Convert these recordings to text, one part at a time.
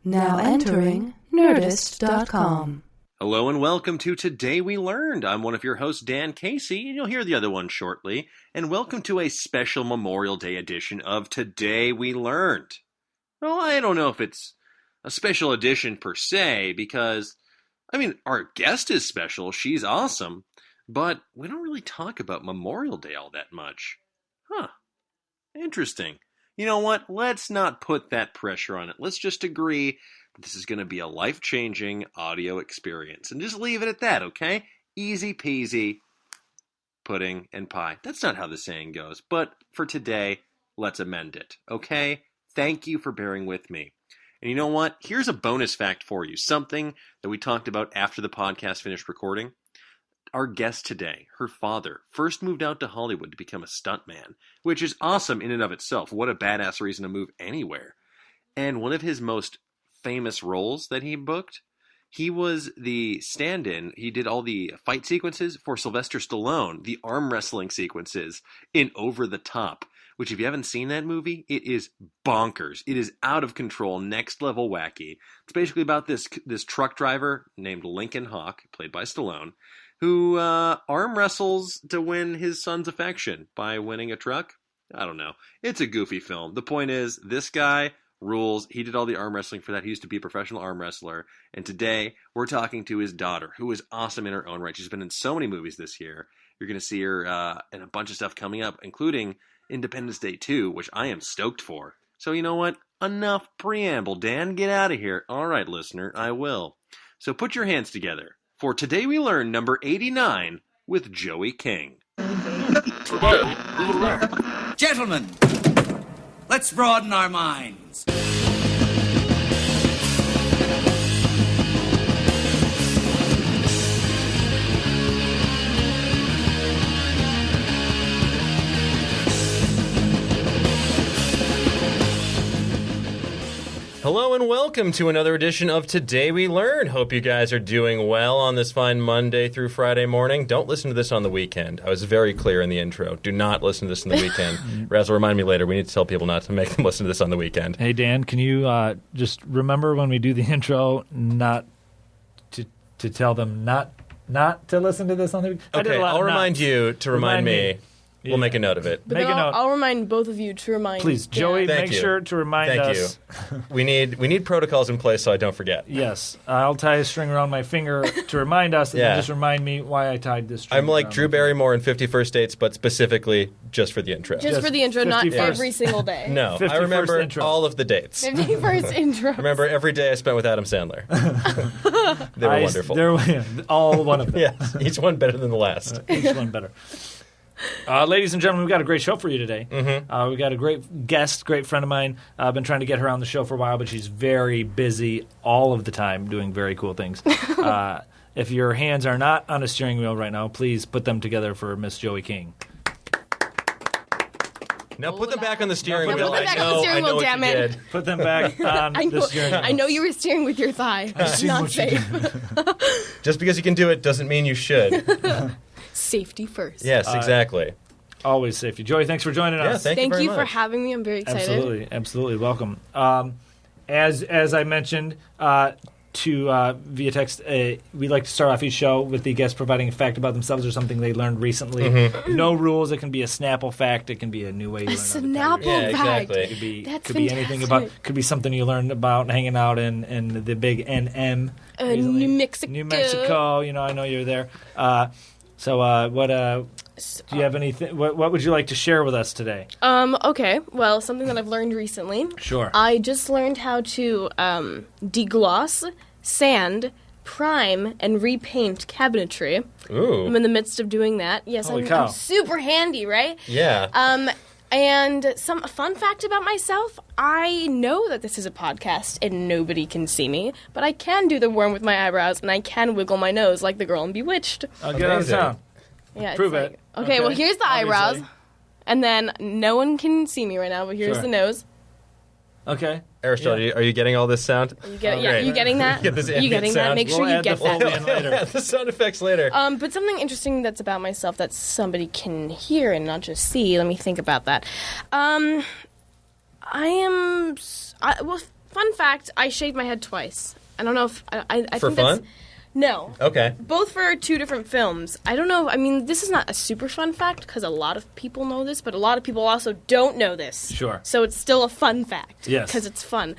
Now entering Nerdist.com. Hello and welcome to Today We Learned. I'm one of your hosts, Dan Casey, and you'll hear the other one shortly. And welcome to a special Memorial Day edition of Today We Learned. Well, I don't know if it's a special edition per se, because, our guest is special, she's awesome, but we don't really talk about Memorial Day all that much. Huh. Interesting. You know what? Let's not put that pressure on it. Let's just agree that this is going to be a life-changing audio experience. And just leave it at that, okay? Easy peasy, pudding and pie. That's not how the saying goes. But for today, let's amend it, okay? Thank you for bearing with me. And you know what? Here's a bonus fact for you. Something that we talked about after the podcast finished recording. Our guest today, her father, first moved out to Hollywood to become a stuntman, which is awesome in and of itself. What a badass reason to move anywhere. And one of his most famous roles that he booked, he was the stand-in. He did all the fight sequences for Sylvester Stallone, the arm wrestling sequences in Over the Top, which if you haven't seen that movie, it is bonkers. It is out of control, next level wacky. It's basically about this truck driver named Lincoln Hawk, played by Stallone, who arm wrestles to win his son's affection by winning a truck. I don't know. It's a goofy film. The point is, this guy rules. He did all the arm wrestling for that. He used to be a professional arm wrestler. And today, we're talking to his daughter, who is awesome in her own right. She's been in so many movies this year. You're going to see her in a bunch of stuff coming up, including Independence Day 2, which I am stoked for. So you know what? Enough preamble, Dan. Get out of here. All right, listener, I will. So put your hands together for Today We Learn number 89 with Joey King. Today we learn. Gentlemen, let's broaden our minds. Hello and welcome to another edition of Today We Learn. Hope you guys are doing well on this fine Monday through Friday morning. Don't listen to this on the weekend. I was very clear in the intro. Do not listen to this on the weekend. Raz will remind me later. We need to tell people not to make them listen to this on the weekend. Hey, Dan, can you just remember when we do the intro not to tell them not to listen to this on the weekend? Okay, I'll remind you to remind me. We'll make a note of it. But Make a note. I'll remind both of you to remind. Please, Joey, Thank make you. sure to remind us. Thank you. We need protocols in place so I don't forget. Yes, I'll tie a string around my finger to remind us, and Yeah. then just remind me why I tied this string. I'm like around Drew my finger. Barrymore in 51st Dates, but specifically just for the intro. Just for the intro, not 51st. every single day. No, I 51st remember intro. all of the dates. 51st intro. I remember every day I spent with Adam Sandler. They were wonderful. They're all one of them. Yes, each one better than the last. Each one better. Ladies and gentlemen, we've got a great show for you today. Mm-hmm. We've got a great guest, great friend of mine. I've been trying to get her on the show for a while, but she's very busy all of the time doing very cool things. If your hands are not on a steering wheel right now, please put them together for Miss Joey King. Now put them back on the steering Now wheel. put them back I on the know, steering I know wheel, what you damn it. did. Put them back on the steering wheel. I know you were steering with your thigh. It's seen not what you safe. Just because you can do it doesn't mean you should. Safety first. Yes, exactly. Always safety. Joey, thanks for joining Yeah, us. thank you Thank very you for much. having me. I'm very excited. Absolutely. Welcome. As I mentioned via text, we like to start off each show with the guest providing a fact about themselves or something they learned recently. Mm-hmm. No rules. It can be a Snapple fact. It can be a new way you learn how to Snapple tell your- Yeah, fact. exactly. It could That's be anything fantastic. about. Could be something you learned about hanging out in the big NM. recently. New Mexico. New Mexico. I know you're there. Do you have anything? What would you like to share with us today? Okay. Well, something that I've learned recently. Sure. I just learned how to degloss, sand, prime, and repaint cabinetry. I'm Ooh. in the midst of doing that. Yes, Holy I'm cow. super handy, right? Yeah. And a fun fact about myself, I know that this is a podcast and nobody can see me, but I can do the worm with my eyebrows and I can wiggle my nose like the girl in Bewitched. I'll get on Amazing. sound. Yeah, it's Prove like- it. Okay, well, here's the eyebrows. Obviously. And then no one can see me right now, but here's Sure. the nose. Okay. Aristotle, are you getting all this sound? You get Oh, yeah, great. you getting that? Get this you ambient getting that? sound. Make sure We'll you add get the full that. in later. The sound effects later. But something interesting that's about myself that somebody can hear and not just see. Let me think about that. Fun fact, I shaved my head twice. I don't know if... I For think fun? That's, no. Okay. Both for 2 different films. I don't know. I mean, this is not a super fun fact because a lot of people know this, but a lot of people also don't know this. Sure. So it's still a fun fact. Yes. Because it's fun.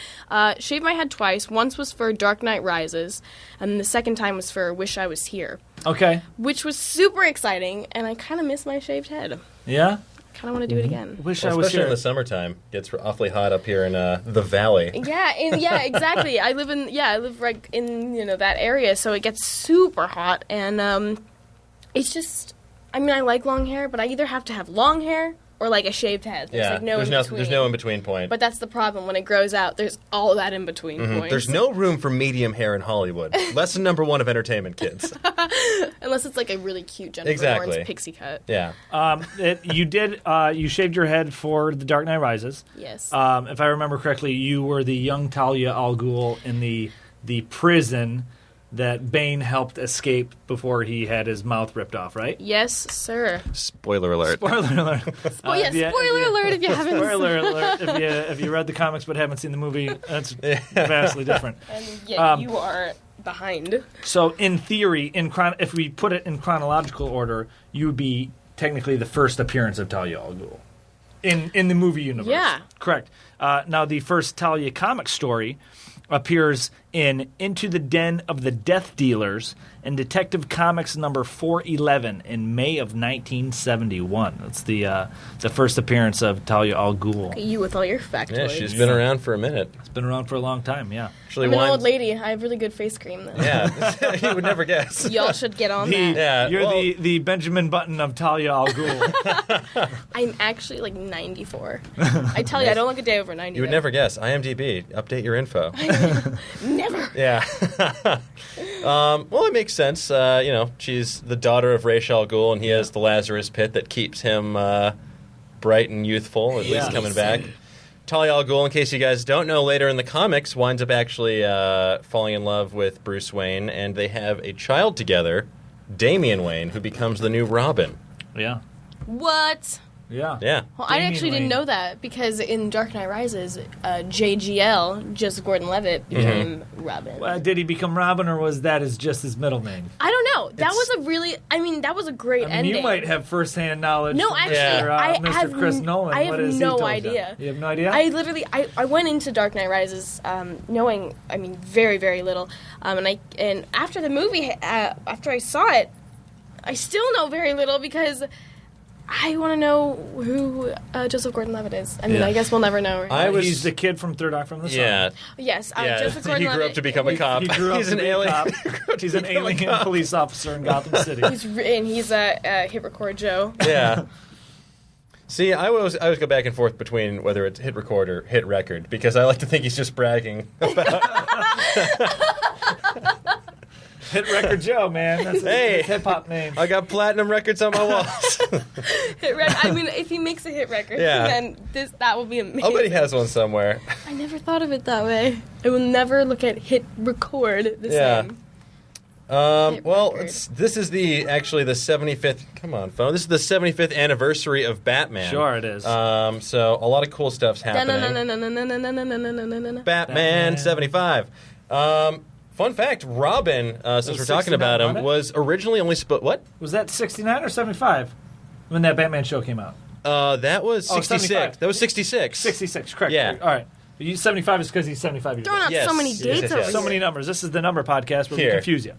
Shaved my head twice. Once was for Dark Knight Rises, and then the second time was for Wish I Was Here. Okay. Which was super exciting, and I kind of miss my shaved head. Yeah? Kind of want to do it again. Wish Well, I was especially here. in the summertime. Gets awfully hot up here in the valley. Yeah, exactly. I live right in that area, so it gets super hot, and it's just. I mean, I like long hair, but I either have to have long hair or like a shaved head. There's like no in between. There's no in between point. But that's the problem. When it grows out, there's all that in between points. There's no room for medium hair in Hollywood. Lesson number 1 of entertainment, kids. Unless it's like a really cute Jennifer Exactly. Lawrence pixie cut. Yeah. You shaved your head for The Dark Knight Rises. Yes. If I remember correctly, you were the young Talia al Ghul in the prison that Bane helped escape before he had his mouth ripped off, right? Yes, sir. Spoiler alert. Spoiler alert. Spoiler alert if you haven't Spoiler alert if you read the comics but haven't seen the movie, that's vastly different. And yet you are behind. So in theory, if we put it in chronological order, you would be technically the first appearance of Talia al Ghul in the movie universe. Yeah. Correct. Now the first Talia comic story appears in Into the Den of the Death Dealers and Detective Comics number 411 in May of 1971. That's the first appearance of Talia al Ghul. You with all your factoids. Yeah, she's been around for a minute. It's been around for a long time, yeah. Actually, I'm an old lady. I have really good face cream, though. Yeah, you would never guess. Y'all should get on that. Yeah, You're well- the Benjamin Button of Talia al Ghul. I'm actually like 94. I tell you, I don't look a day over 90. You would never guess. IMDb, update your info. Never. Yeah. Well, it makes sense. She's the daughter of Ra's al Ghul, and he has the Lazarus pit that keeps him bright and youthful, at least coming back. Talia al Ghul, in case you guys don't know, later in the comics, winds up actually falling in love with Bruce Wayne, and they have a child together, Damian Wayne, who becomes the new Robin. Yeah. What? Yeah. Yeah. Well, I Damian actually Wayne. didn't know that because in Dark Knight Rises, JGL, Joseph Gordon-Levitt, became Robin. Did he become Robin, or was that just his middle name? I don't know. That was a great ending. You might have first-hand knowledge. No, from actually, Mr. I have Chris Nolan. I What have has he no told you? idea. You have no idea? I literally, I went into Dark Knight Rises knowing, very, very little. And after the movie, after I saw it, I still know very little because I want to know who Joseph Gordon-Levitt is. Yeah. I guess we'll never know. Right? He's the kid from Third Rock from the Sun. Yeah. Yes, Yeah. Joseph He Gordon-Levitt. grew up to become a cop. He grew up He's to an be a alien. cop. He's an alien police officer in Gotham City. He's a hit record Joe. Yeah. See, I always go back and forth between whether it's hit record or hit record because I like to think he's just bragging about. Hit Record Joe, man. That's his hip-hop name. I got platinum records on my walls. If he makes a hit record, Yeah. then that will be amazing. I'll bet he has one somewhere. I never thought of it that way. I will never look at hit record the same. Well, record. this is actually the 75th. Come on, phone. This is the 75th anniversary of Batman. Sure it is. So a lot of cool stuff's happening. Batman 75. Fun fact: Robin, since we're talking about 69, him, wasn't it? was originally only what? Was that 69 or 75 when that Batman show came out? That was 66. 75. That was 66. 66, correct. Yeah. All right. 75 is because he's 75 years Throwing old. out so many dates over yes. So many numbers. This is the number podcast where we Here. confuse you.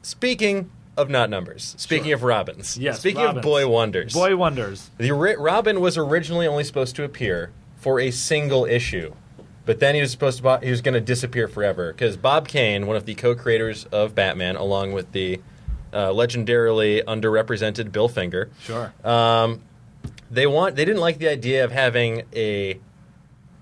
Speaking of not numbers, speaking of Robins, Yes, speaking Robins. of boy wonders, Boy Wonders. Robin was originally only supposed to appear for a single issue, but then he was going to disappear forever because Bob Kane, one of the co-creators of Batman, along with the legendarily underrepresented Bill Finger, Sure. they didn't like the idea of having a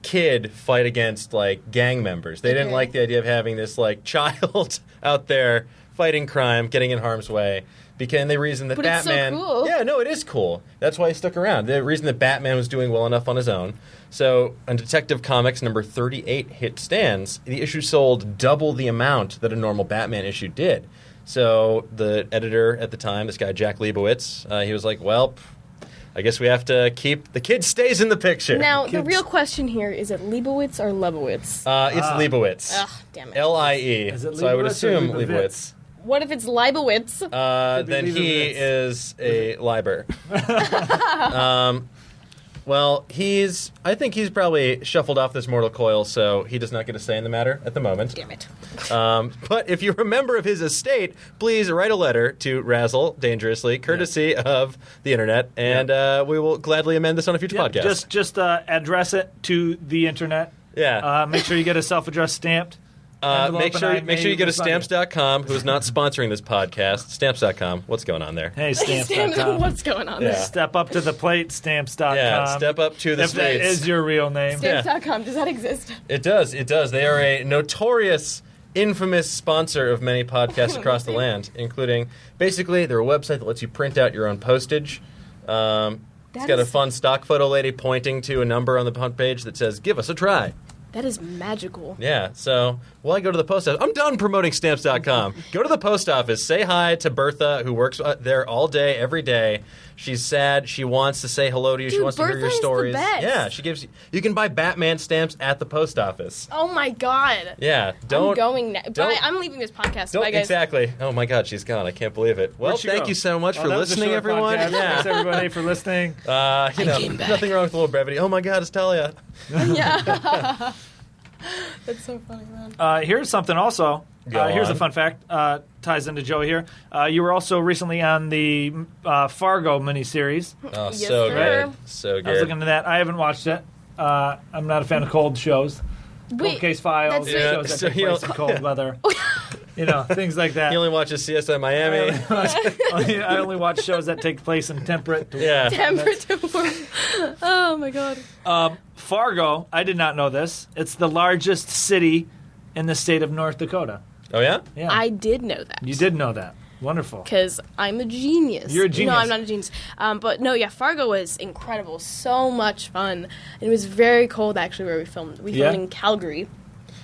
kid fight against like gang members. They didn't like the idea of having this like child out there fighting crime, getting in harm's way. And the reason that But it's so Batman, cool. yeah, no, it is cool. That's why he stuck around. The reason that Batman was doing well enough on his own. So, on Detective Comics number 38 hit stands, the issue sold double the amount that a normal Batman issue did. So, the editor at the time, this guy Jack Leibowitz, he was like, well, I guess we have to keep the kid stays in the picture. Now, the real question here, is it Leibowitz or Lebowitz? It's Leibowitz. Ugh, damn it. L-I-E. Is it So I would Leibowitz or assume Leibowitz? Leibowitz. What if it's Leibowitz? Then he is a liber. Well, I think he's probably shuffled off this mortal coil, so he does not get a say in the matter at the moment. Damn it. But if you're a member of his estate, please write a letter to Razzle Dangerously, courtesy of the internet, and we will gladly amend this on a future podcast. Just address it to the internet. Yeah. Make sure you get a self-addressed stamped. Make sure you go to Stamps.com, who is not sponsoring this podcast. Stamps.com. What's going on there? Hey, Stamps.com. What's going on there? Step up to the plate, Stamps.com. Yeah, step up to the if that states. is your real name. Stamps.com, does that exist? It does. They are a notorious, infamous sponsor of many podcasts across the land, including, basically, they're a website that lets you print out your own postage. It's got a fun stock photo lady pointing to a number on the front page that says, "Give us a try." That is magical. Yeah, so while I go to the post office, I'm done promoting Stamps.com. Go to the post office, say hi to Bertha, who works there all day, every day. She's sad. She wants to say hello to you. Dude, she wants to hear your Bertha is the stories. best. Yeah, she gives you can buy Batman stamps at the post office. Oh my god. Yeah, I'm going now. don't- Bye. I'm leaving this podcast. Don't Bye, guys. exactly. Oh my God, she's gone. I can't believe it. Well, Where'd she thank go? you so much for that was a listening, short everyone. podcast. Yeah, Thanks everybody for listening. nothing wrong with a little brevity. Oh my God, it's Talia. Yeah. That's so funny, man. Here's something also. Go Here's a on. fun fact. Ties into Joe here. You were also recently on the Fargo miniseries. Oh, Yes, so sir. good, so I was good. looking into that. I haven't watched it. I'm not a fan of cold shows. Cold Wait, case files, that's shows that so take place in cold weather. Things like that. He only watches CSI Miami. I only watch shows that take place in temperate. Yeah. temperature. Oh my god. Fargo, I did not know this. It's the largest city in the state of North Dakota. Oh yeah. Yeah, I did know that. you did know that. Wonderful. Because I'm a genius. You're a genius. No, I'm not a genius. But no, yeah, Fargo was incredible. So much fun. And it was very cold, actually, where we filmed. We filmed Yeah? in Calgary.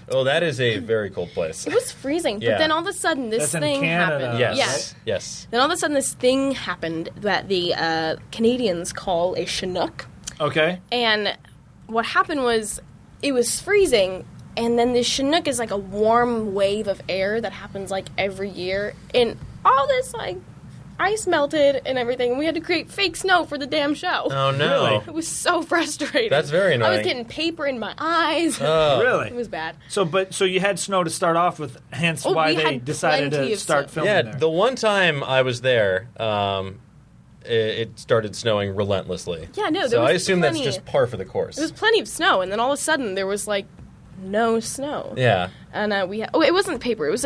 Oh, that is a very cold place. It was freezing. Yeah. But then all of a sudden, this That's in thing Canada. happened. Yes. Yeah. Yes. Then all of a sudden, this thing happened that the Canadians call a Chinook. Okay. And what happened was, it was freezing, and then this Chinook is like a warm wave of air that happens like every year, and all this like ice melted and everything. We had to create fake snow for the damn show. Oh no. Really? It was so frustrating. That's very I annoying. was getting paper in my eyes. Oh. Really? It was bad. So you had snow to start off with, hence Oh, why we they had decided plenty to of start snow. filming Yeah, there. the one time I was there, it started snowing relentlessly. Yeah, no, there So was I assume that's plenty. just par for the course. There was plenty of snow, and then all of a sudden there was like no snow. Yeah. And it wasn't paper. It was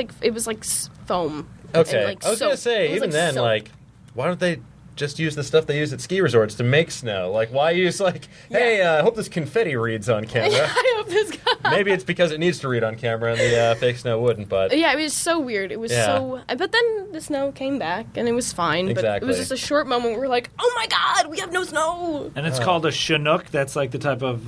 like foam. Okay. And, like, I was gonna soap. say, It was, even like, then, soap. like, why don't they just use the stuff they use at ski resorts to make snow? Like, why use hey, I hope this confetti reads on camera. I hope this guy. Maybe it's because it needs to read on camera and the fake snow wouldn't, but Yeah, it was so weird. It was Yeah. so. But then the snow came back, and it was fine. But it Exactly. was just a short moment where we're like, "Oh my god, we have no snow!" And it's called a Chinook. That's like the type of.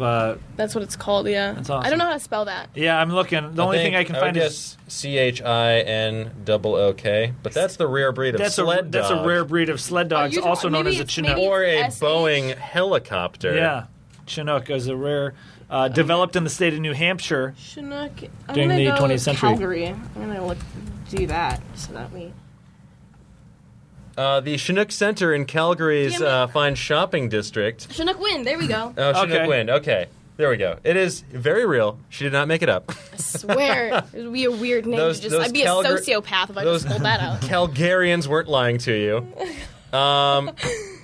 That's what it's called. Yeah, That's awesome. I don't know how to spell that. Yeah, I'm looking. The only thing I can find is CHINOOK, but that's the rare breed of that's sled that's a dog. rare breed of sled dogs, you're also known maybe as a it's- Chinook. maybe Or a SH. Boeing helicopter. Yeah, Chinook is a rare. Developed in the state of New Hampshire. Chinook. I'm During gonna the go 20th century. Calgary. I'm gonna do that so that we. The Chinook Center in Calgary's Damn it. fine shopping district. Chinook win. There we go. Oh, Chinook Okay. Wind. Okay. There we go. It is very real. She did not make it up. I swear, it would be a weird name. Those- to just, those I'd be a sociopath if I just pulled that out. Calgarians weren't lying to you.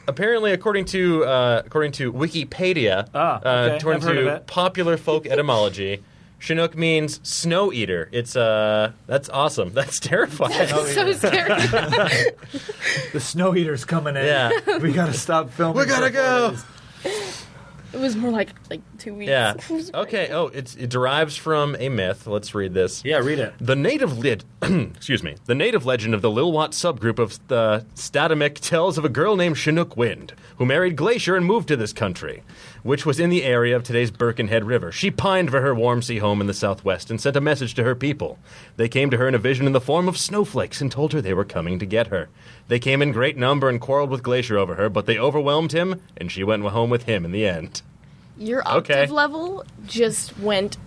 Apparently, according to Wikipedia, okay. according I've heard of to it. popular folk etymology, Chinook means snow eater. It's that's awesome. That's terrifying. That's so scary. The snow eater's coming in. Yeah. We gotta stop filming. We gotta go. It was more like 2 weeks. Yeah. It was Okay. Oh, it derives from a myth. Let's read this. Yeah, read it. The native the native legend of the Lilwat subgroup of the Statamic tells of a girl named Chinook Wind who married Glacier and moved to this country. which was in the area of today's Birkenhead River. She pined for her warm sea home in the southwest and sent a message to her people. They came to her in a vision in the form of snowflakes and told her they were coming to get her. They came in great number and quarreled with Glacier over her, but they overwhelmed him, and she went home with him in the end. Your octave level just went,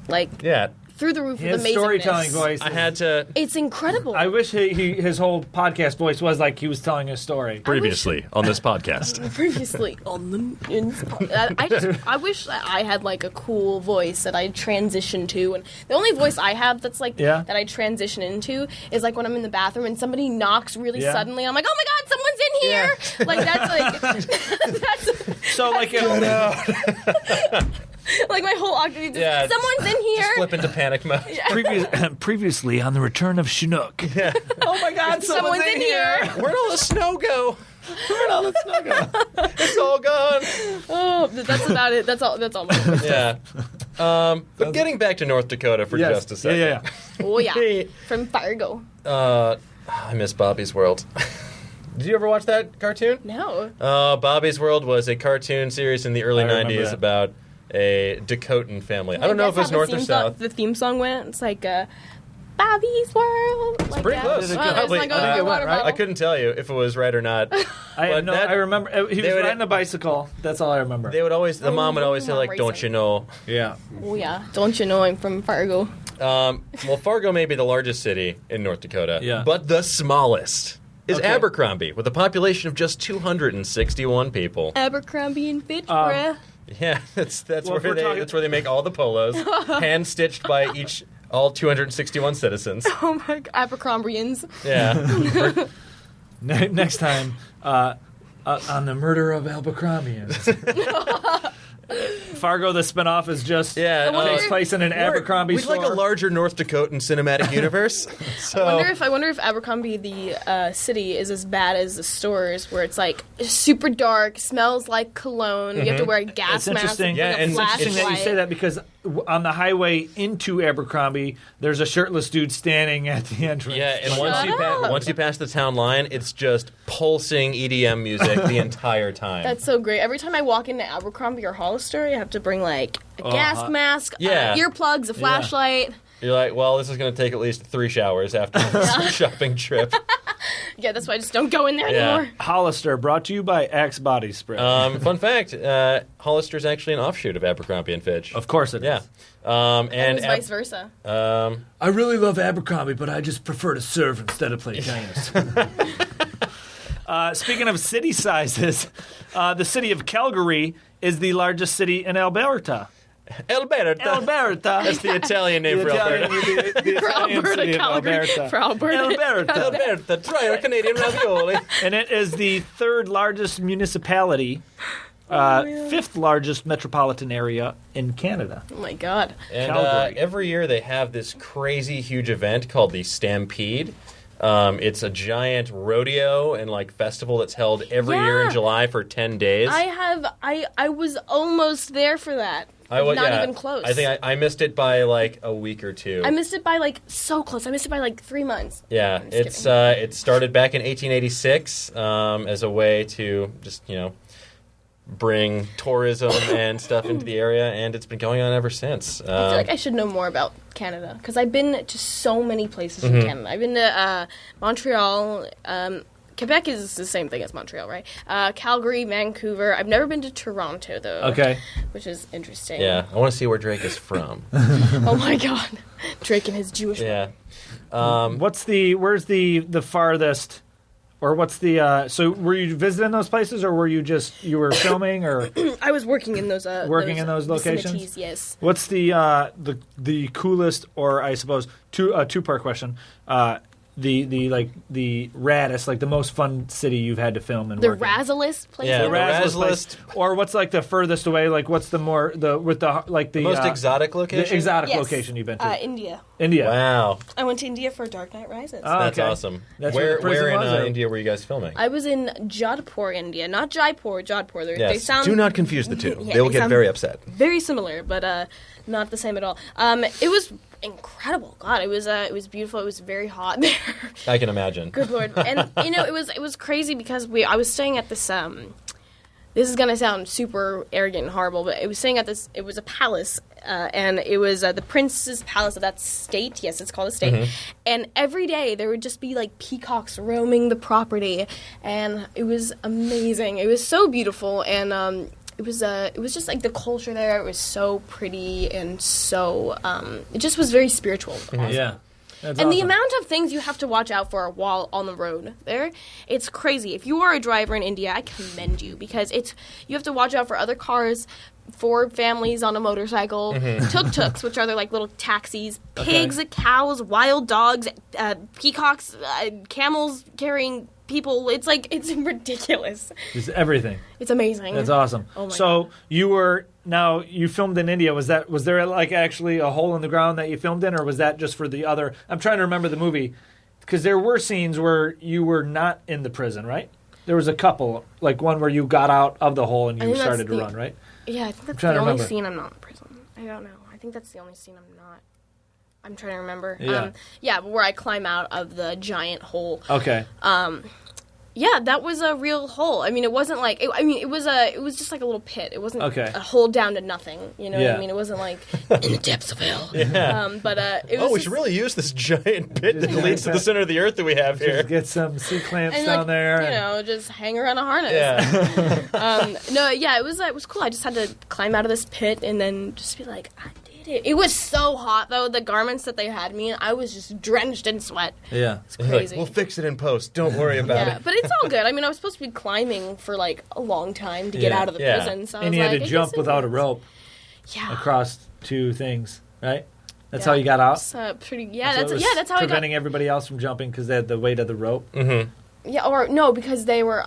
Yeah. through the roof with His amazingness. storytelling voice. I had to... It's incredible. I wish his whole podcast voice was like he was telling a story. Previously on this podcast. Previously on the I wish that I had like a cool voice that I transition to, and the only voice I have that's like that I transition into is like when I'm in the bathroom and somebody knocks really suddenly. I'm like, oh my god, someone's in here! Yeah. Like that's like So like like my whole octave. Yeah, Someone's in here. Just flip into panic mode. Previously on the Return of Chinook. Yeah. Oh my god, Someone's in here. Where'd all the snow go? Where'd all the snow go? It's all gone. Oh, that's about it. That's all. That's all. Yeah. But getting back to North Dakota for just a second. Yeah. Oh yeah, from Fargo. I miss Bobby's World. Did you ever watch that cartoon? No. Bobby's World was a cartoon series in the early 90s about a Dakotan family. I don't know if it's north or south. The theme song went. It's like Bobby's World. It's pretty close. It's like a water bottle. I couldn't tell you if it was right or not. I remember he was riding a bicycle. That's all I remember. They would always, the mom would always say like, racing. "Don't you know?" Yeah. Oh yeah, don't you know I'm from Fargo? Well, Fargo may be the largest city in North Dakota, but the smallest is Abercrombie, with a population of just 261 people. Abercrombie and Fitch, bruh. Yeah, that's where they make all the polos, hand stitched by all 261 citizens. Oh my god, Abercrombians. Yeah. Next time on the murder of Abercrombie. Fargo, the spinoff, is just takes place in an Abercrombie store. We'd like a larger North Dakotan cinematic universe. So. I wonder if Abercrombie, the city, is as bad as the stores, where it's like super dark, smells like cologne. You have to wear a gas mask. And it's interesting that you say that because on the highway into Abercrombie, there's a shirtless dude standing at the entrance. Yeah, and once you pass the town line, it's just pulsing EDM music the entire time. That's so great. Every time I walk into Abercrombie or Hollister, I have to bring like a gas mask, earplugs, a flashlight. You're like, well, this is going to take at least 3 showers after this shopping trip. Yeah, that's why I just don't go in there anymore. Hollister, brought to you by Axe Body Spray. Fun fact, Hollister is actually an offshoot of Abercrombie & Fitch. Of course it is. Yeah. And vice versa. I really love Abercrombie, but I just prefer to serve instead of play tennis. Speaking of city sizes, the city of Calgary is the largest city in Alberta. Alberta. That's the Italian name for Alberta. The Italian city of Alberta. For Alberta. Alberta, try our Canadian ravioli. And it is the third largest municipality, fifth largest metropolitan area in Canada. Oh my god. And every year they have this crazy huge event called the Stampede. It's a giant rodeo and like festival that's held every year in July for 10 days. I was almost there for that. Not even close. I think I missed it by like a week or two. I missed it by like so close. I missed it by like 3 months. Yeah, it started back in 1886 as a way to just bring tourism and stuff into the area, and it's been going on ever since. I feel like I should know more about Canada because I've been to so many places in Canada. I've been to Montreal. Quebec is the same thing as Montreal, right? Calgary, Vancouver. I've never been to Toronto, though. Okay. Which is interesting. Yeah, I want to see where Drake is from. Oh, my God. Drake and his Jewish... Yeah. Where's the farthest... Or what's the... so were you visiting those places, or were you were filming, or... I was working in those... in those locations? Yes. What's the coolest, or I suppose, two-part question, the raddest, like the most fun city you've had to film and work in? The razzlest place? Yeah, the razzlest place. Or what's like the furthest away, like what's the most exotic location? The exotic location you've been to? India. Wow. I went to India for Dark Knight Rises. Oh, that's awesome. That's where in India were you guys filming? I was in Jodhpur, India. Not Jaipur, Jodhpur. Yes. They sound... Do not confuse the two. They will get very upset. Very similar, but not the same at all. It was incredible. God, it was beautiful. It was very hot there. I can imagine. Good Lord. And it was crazy because I was staying at this this is gonna sound super arrogant and horrible, but it was staying at this. It was a palace, and it was the prince's palace of that state. Yes, it's called a state. And every day there would just be like peacocks roaming the property, and it was amazing. It was so beautiful, and it was just like the culture there. It was so pretty and so it just was very spiritual. Awesome. Yeah. That's And the awesome. amount of things you have to watch out for while on the road there, it's crazy. If you are a driver in India, I commend you because you have to watch out for other cars, for families on a motorcycle, tuk-tuks, which are their like little taxis, pigs, cows, wild dogs, peacocks, camels carrying people. It's ridiculous. It's everything. It's amazing. That's awesome. Oh my so God. you filmed in India. Was there like actually a hole in the ground that you filmed in, or was that just for the other? I'm trying to remember the movie because there were scenes where you were not in the prison, right? There was a couple, like one where you got out of the hole and you started to run, right? Yeah, I think that's trying the to only remember. scene I'm not in prison. I don't know. I think that's the only scene I'm not. I'm trying to remember. Yeah. Where I climb out of the giant hole. Okay. Yeah, that was a real hole. I mean, it wasn't like it was just like a little pit. It wasn't Okay. a hole down to nothing. You know what Yeah. I mean? It wasn't like in the depths of hell. Yeah. But it was we just, should really use this giant pit that Yeah. leads to the center of the earth that we have here. Just get some C-clamps and down like, there. you know, just hang around a harness. Yeah. No, yeah, it was cool. I just had to climb out of this pit and then just be like, I did it. It was so hot though. The garments that they had me in, I was just drenched in sweat. Yeah. It's Like, crazy. we'll fix it in post. Don't worry about Yeah, it. but it's all good. I mean, I was supposed to be climbing for like a long time to get Yeah. out of the Yeah. prison, so I And was you like, had to I jump guess it without a was. rope Yeah, across two things, right? That's Yeah. how you got out. It's, pretty. So Yeah, it was that's how I got. preventing everybody else from jumping because they had the weight of the rope. Yeah, or no, because they were.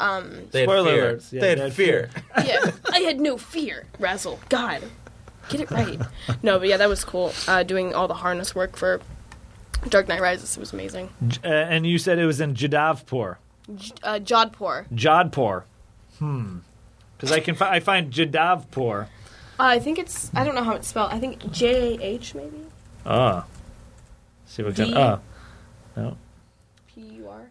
They had Spoiler fear. alerts. Yeah, they they had had fear. Yeah, I had no fear. Razzle, God, get it right. No, but yeah, that was cool. Doing all the harness work for Dark Knight Rises. It was amazing. And you said it was in Jadavpur. Jodhpur. Jodhpur. Because I find Jadavpur. I think it's. I don't know how it's spelled. I think JH maybe. See what D- kind. No. PUR.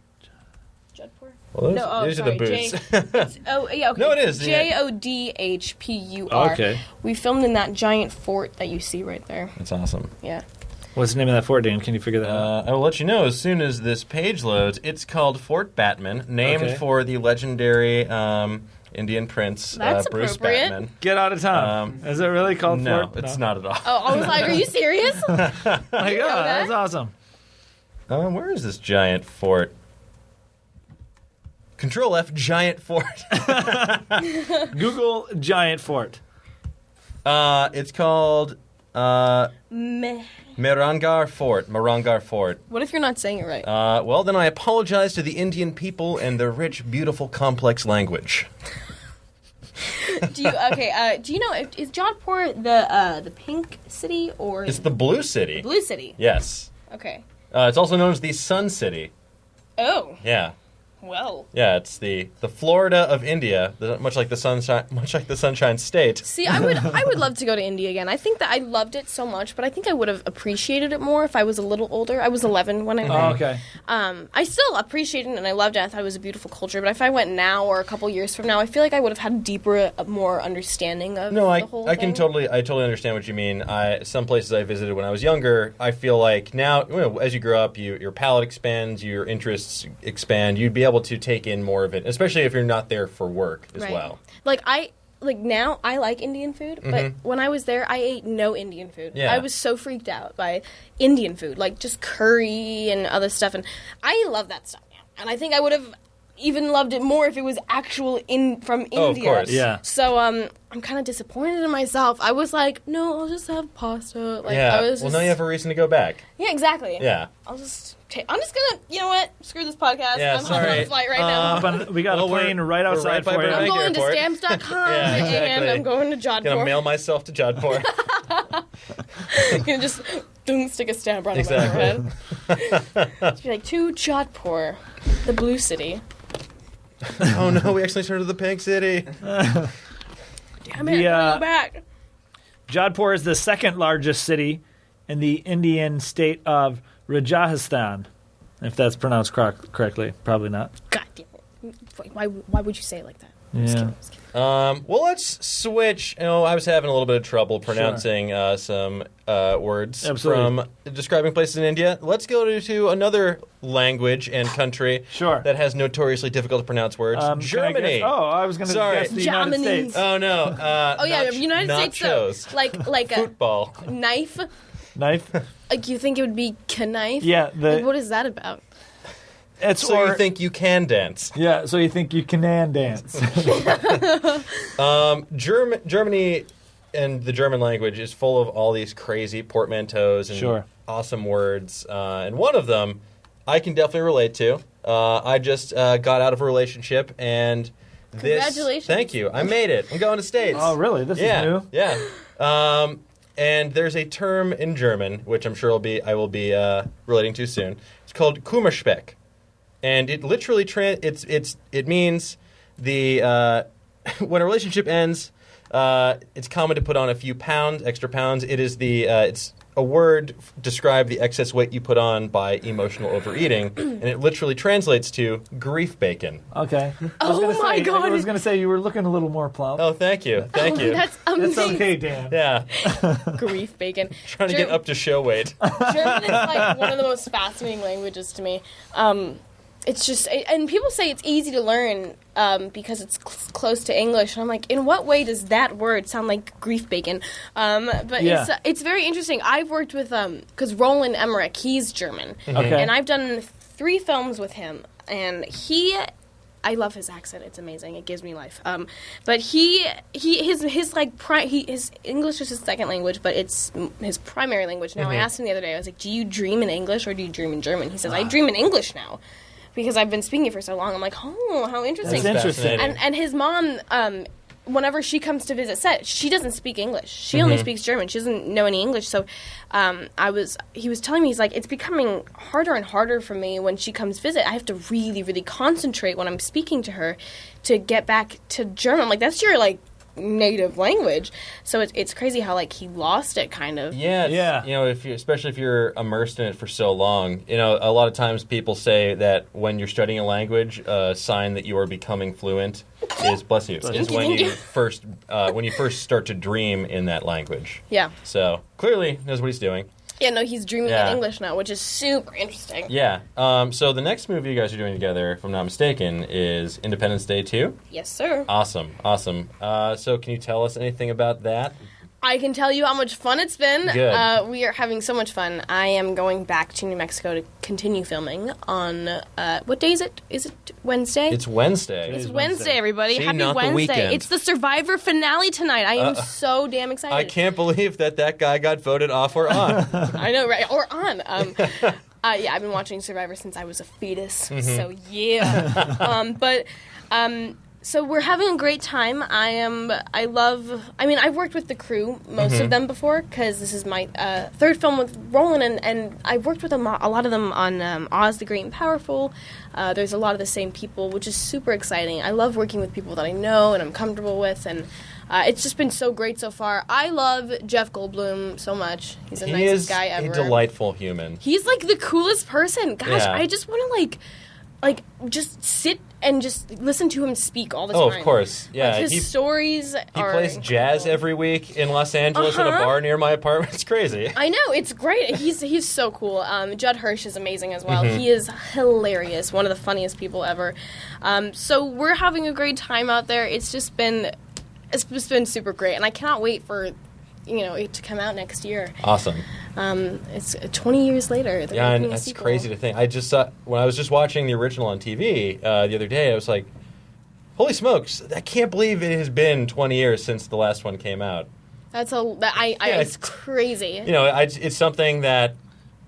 Jodhpur. Well, those, No, oh, these are sorry, the boots. Oh, yeah, okay. No, it is, yeah. Jodhpur. Okay. We filmed in that giant fort that you see right there. That's awesome. Yeah. What's the name of that fort, Dan? Can you figure that out? I will let you know as soon as this page loads. It's called Fort Batman, named Okay. for the legendary Indian prince That's Bruce appropriate. Batman. Get out of town. Is it really called No, fort? it's not at all. Oh, I was like, are you serious? My God, that? that's awesome. Where is this giant fort? Control F, giant fort. Google giant fort. It's called Meh. Merangar Fort. Merangar Fort. What if you're not saying it right? Well, then I apologize to the Indian people and their rich, beautiful, complex language. Do you know, is Jodhpur the pink city or It's the Blue City. blue city? Yes. Okay. It's also known as the Sun City. Oh, Yeah. well. Yeah, it's the Florida of India, much like the Sunshine State. See, I would love to go to India again. I think that I loved it so much, but I think I would have appreciated it more if I was a little older. I was 11 when I went. Oh, okay. I still appreciated it and I loved it. I thought it was a beautiful culture. But if I went now or a couple years from now, I feel like I would have had a deeper, more understanding of No, the whole I can thing. totally understand what you mean. Some places I visited when I was younger, I feel like now, as you grow up, your palate expands, your interests expand. You'd be able to take in more of it, especially if you're not there for work as Right. well. Now I like Indian food, but when I was there, I ate no Indian food. Yeah. I was so freaked out by Indian food, like just curry and other stuff, and I love that stuff now. And I think I would have even loved it more if it was actual from India. Oh, of course. Yeah. So I'm kind of disappointed in myself. I was like, no, I'll just have pasta. Like, Yeah. I was Well, just, now you have a reason to go back. yeah, exactly. Yeah. I'm just gonna, you know what? Screw this podcast. Yeah, I'm hopping on sorry. a flight right now. We got Well, a plane we're- right we're outside right by for you. I'm Burbank going to Airport. stamps.com Yeah, and exactly. I'm going to Gonna Jodhpur. mail myself to Jodhpur. Gonna just stick a stamp right Exactly. on my forehead. Just be like, to Jodhpur, the blue city. Oh no, we actually started the Pink City. Damn it, I gotta go back. Jodhpur is the second largest city in the Indian state of Rajasthan. If that's pronounced correctly, probably not. God damn it. Why would you say it like that? Yeah. Well, let's switch. I was having a little bit of trouble pronouncing some words Absolutely. from describing places in India. Let's go to another language and country that has notoriously difficult to pronounce words. Germany. I was going to guess the United Germany. States. Oh, no. United States, though. Like a football. knife. Knife? Like, you think it would be knife? Yeah. Like, what is that about? You think you can dance. Yeah, so you think you can dance. Germany and the German language is full of all these crazy portmanteaus and awesome words. And one of them I can definitely relate to. I just got out of a relationship and Congratulations. Thank you. I made it. I'm going to States. Oh, really? This is new? Yeah. And there's a term in German, which I'm sure I will be relating to soon. It's called Kummerspeck. And it literally it means the when a relationship ends, it's common to put on a few extra pounds. It is it's a word describe the excess weight you put on by emotional overeating, and it literally translates to grief bacon. Okay. My God! I was going to say you were looking a little more plump. Oh, thank you, thank you. That's amazing. That's okay, Dan. Yeah. Grief bacon. Trying to get up to show weight. German is like one of the most fascinating languages to me. It's just, and people say it's easy to learn because it's close to English. And I'm like, in what way does that word sound like grief bacon? But it's very interesting. I've worked with, because Roland Emmerich, he's German. Okay. And I've done 3 films with him. And I love his accent. It's amazing. It gives me life. But his English is his second language, but it's his primary language. Now, I asked him the other day, I was like, do you dream in English or do you dream in German? He says, I dream in English now. Because I've been speaking it for so long. I'm like, oh, how interesting. That's interesting. And his mom, whenever she comes to visit set, she doesn't speak English. She only speaks German. She doesn't know any English. So he was telling me, he's like, it's becoming harder and harder for me when she comes visit. I have to really, really concentrate when I'm speaking to her to get back to German. I'm like, that's your, like, native language. So it's crazy how, like, he lost it, kind of. Yeah. Especially if you're immersed in it for so long. A lot of times people say that when you're studying a language, a sign that you are becoming fluent is, bless you, is when you first start to dream in that language. Yeah. So clearly knows what he's doing. Yeah, no, he's dreaming in English now, which is super interesting. Yeah. So the next movie you guys are doing together, if I'm not mistaken, is Independence Day 2? Yes, sir. Awesome. So can you tell us anything about that? I can tell you how much fun it's been. Good. We are having so much fun. I am going back to New Mexico to continue filming on, what day is it? Is it Wednesday? It's Wednesday. It's Wednesday, everybody. See, Happy not the Wednesday. weekend. It's the Survivor finale tonight. I am so damn excited. I can't believe that guy got voted off or on. I know, right? Or on. I've been watching Survivor since I was a fetus. So, yeah. So we're having a great time. I've worked with the crew, most of them before, because this is my third film with Roland, and I've worked with a lot of them on Oz the Great and Powerful. There's a lot of the same people, which is super exciting. I love working with people that I know and I'm comfortable with, and it's just been so great so far. I love Jeff Goldblum so much. He's the nicest guy ever. He's a delightful human. He's like the coolest person. Gosh, Yeah. I just want to like just sit and just listen to him speak all the time. Oh, of course. Yeah. Like his stories He are plays jazz incredible. every week in Los Angeles at a bar near my apartment. It's crazy. I know, it's great. He's so cool. Judd Hirsch is amazing as well. He is hilarious. One of the funniest people ever. So we're having a great time out there. It's just been super great, and I cannot wait for it to come out next year. Awesome. It's 20 years later. Yeah, and that's crazy to think. I just saw, when I was just watching the original on TV the other day, I was like, holy smokes, I can't believe it has been 20 years since the last one came out. It's crazy. It's something that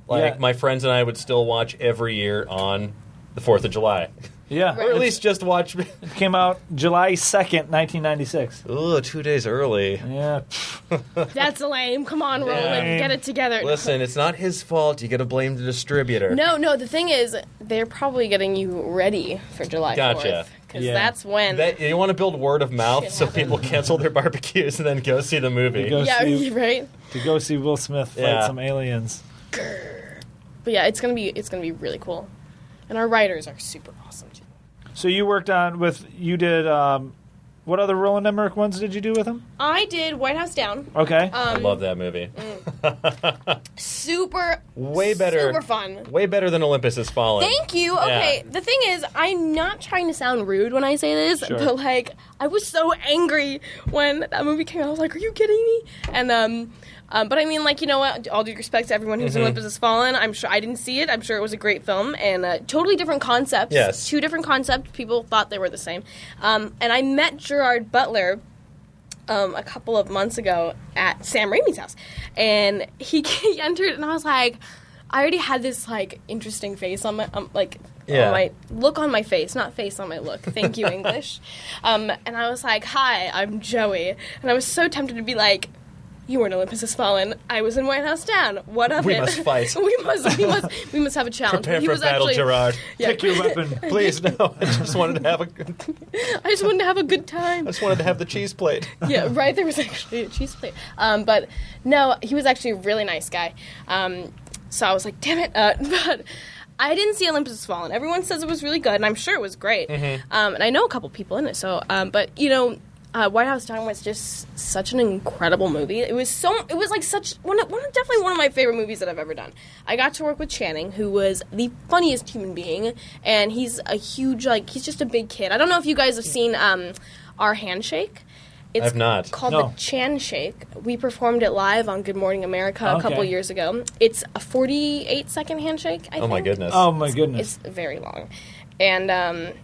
my friends and I would still watch every year on the 4th of July. Yeah. Or at least just watch. It came out July 2nd, 1996. Ooh, 2 days early. Yeah. That's lame. Come on, Roland. Get it together. Listen, it's not his fault. You got to blame the distributor. No, the thing is, they're probably getting you ready for July 4th. Because that's when... you want to build word of mouth so people cancel their barbecues and then go see the movie. Right? To go see Will Smith fight some aliens. But yeah, it's gonna be really cool. And our writers are super awesome, too. So you worked on you did What other Roland Emmerich ones did you do with him? I did White House Down. Okay. I love that movie. Super, Way better. super fun. Way better than Olympus Has Fallen. Thank you. Okay, the thing is, I'm not trying to sound rude when I say this, Sure. but like, I was so angry when that movie came out. I was like, "Are you kidding me?" And but I mean, like, you know what? All due respect to everyone who's in Olympus Has Fallen, I'm sure I didn't see it. I'm sure it was a great film and totally different concepts. Yes. 2 different concepts. People thought they were the same. And I met Gerard Butler a couple of months ago at Sam Raimi's house, and he entered, and I was like, I already had this like interesting face on my on my look on my face, not face on my look. Thank you, English. And I was like, "Hi, I'm Joey," and I was so tempted to be like, "You were in Olympus Has Fallen. I was in White House Down. What of it? We must fight. we must have a challenge." Prepare He for was battle, actually- Gerard. Yeah. Pick your weapon. Please, no. I just wanted to have I just wanted to have a good time. I just wanted to have the cheese plate. Yeah, right. There was actually a cheese plate. But no, he was actually a really nice guy. So I was like, damn it. But I didn't see Olympus Has Fallen. Everyone says it was really good, and I'm sure it was great. And I know a couple people in it. So, but you know, White House Down was just such an incredible movie. It was like definitely one of my favorite movies that I've ever done. I got to work with Channing, who was the funniest human being, and he's a huge, he's just a big kid. I don't know if you guys have seen Our Handshake. It's I've not. called No. the Chan Shake. We performed it live on Good Morning America a couple Okay. years ago. It's a 48-second handshake, I think. Oh, my goodness. Oh my goodness. It's very long. And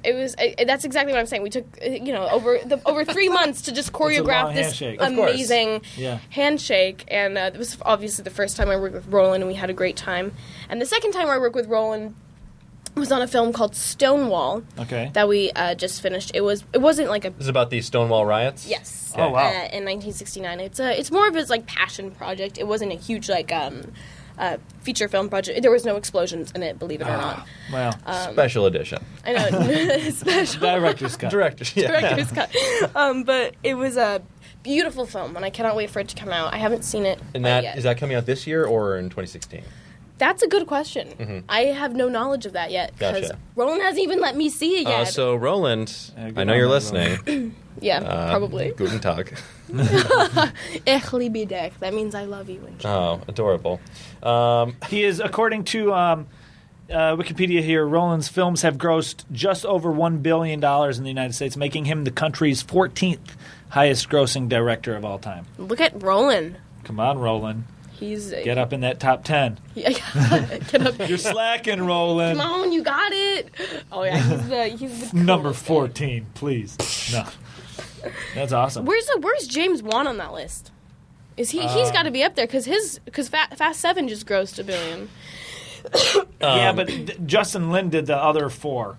it was that's exactly what I'm saying. We took over 3 months to just long choreograph this handshake. Of course. amazing Yeah. handshake, and it was obviously the first time I worked with Roland, and we had a great time. And the second time I worked with Roland was on a film called Stonewall Okay. that we just finished. It wasn't like a This is about the Stonewall riots? yes. Oh, wow. In 1969, it's more of his like passion project. It wasn't a huge feature film project. There was no explosions in it, believe it or not. Well, Special edition. I know, special director's cut. Director. Yeah. director's cut. But it was a beautiful film, and I cannot wait for it to come out. I haven't seen it And yet. is that coming out this year or in 2016? That's a good question. I have no knowledge of that yet because Gotcha. Roland hasn't even let me see it yet. So, Roland, good I know on you're that, listening. yeah, probably. Guten Tag. Ich liebe dich. That means I love you. Oh, adorable. He is, according to Wikipedia here, Roland's films have grossed just over $1 billion in the United States, making him the country's 14th highest grossing director of all time. Look at Roland. Come on, Roland. He's Get up in that top 10. Get up. You're slacking, Roland. Come on, you got it. Oh yeah, he's the Number coolest guy. 14, please. No. That's awesome. Where's James Wan on that list? Is he's got to be up there because Fast 7 just grossed $1 billion. Yeah, but Justin Lin did the other 4.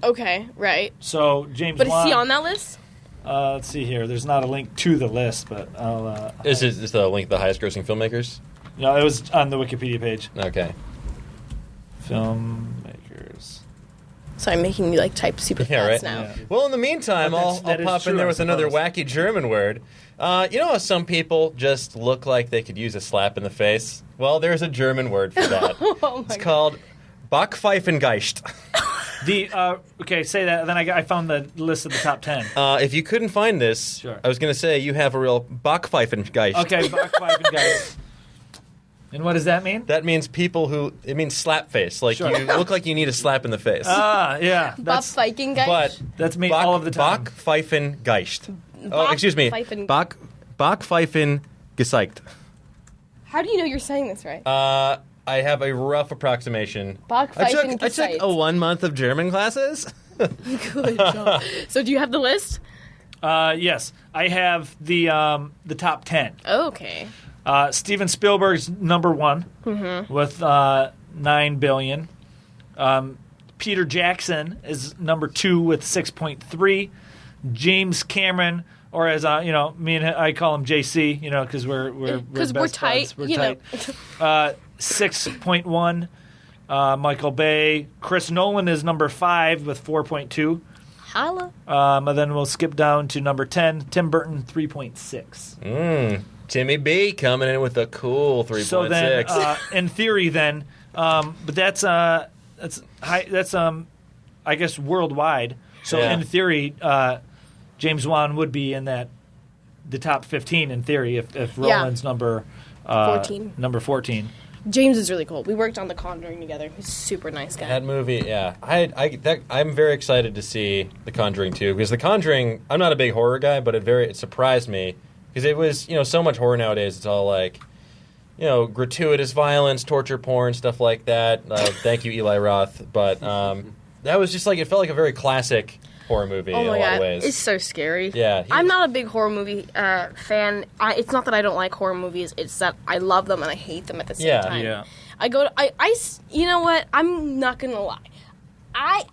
Okay, right. So James But Wan. is he on that list? Let's see here. There's not a link to the list, but I'll. Is the link the highest grossing filmmakers? No, it was on the Wikipedia page. Okay. Filmmakers. So I'm making you type super Yeah, fast right. now. Yeah. Well, in the meantime, But that I'll is pop true, in there I with another suppose. wacky German word. You know how some people just look like they could use a slap in the face? Well, there's a German word for that. Oh my It's called Backpfeifengeist. Okay, say that. Then I found the list of the top 10. If you couldn't find this, Sure. I was going to say you have a real Backpfeifengeist. Okay, Backpfeifen guys. And what does that mean? That means it means slap face. Like Sure. you look like you need a slap in the face. Yeah. Bob That's Viking guy. But that's me all of the time. Backpfeifengeist. Oh, excuse me. Backpfeifengezeigt. How do you know you're saying this right? I have a rough approximation. I took Backpfeifengezeigt. a 1 month of German classes. Good job. So do you have the list? Yes, I have the top 10. Okay. Steven Spielberg's number 1 with $9 billion. Peter Jackson is number 2 with 6.3. James Cameron, or as me and I call him JC, because we're best tight. buds. We're tight. 6.1. Michael Bay. Chris Nolan is number 5 with 4.2. Holla. And then we'll skip down to number 10. Tim Burton, 3.6. Timmy B coming in with a cool 3.6. So then, in theory, but that's high. That's I guess worldwide. So Yeah. in theory, James Wan would be in the top 15 in theory if Roland's number 14. Number 14. James is really cool. We worked on The Conjuring together. He's a super nice guy. That movie, yeah. I'm very excited to see The Conjuring 2 because The Conjuring, I'm not a big horror guy, but it surprised me because it was, so much horror nowadays. It's all like, gratuitous violence, torture porn, stuff like that. Thank you, Eli Roth. But that was just like, it felt like a very classic horror movie in a lot of ways. It's so scary. Yeah, I'm not a big horror movie fan. It's not that I don't like horror movies. It's that I love them and I hate them at the same time. Yeah. You know what? I'm not gonna lie. I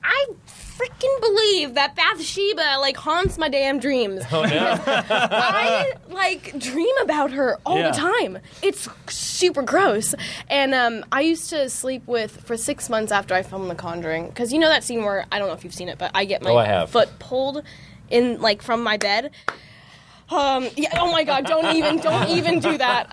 freaking believe that Bathsheba haunts my damn dreams. Oh no! I dream about her all the time. It's super gross. And I used to sleep for 6 months after I filmed The Conjuring, because you know that scene where, I don't know if you've seen it, but I get my foot pulled in from my bed. Oh my God! Don't even do that.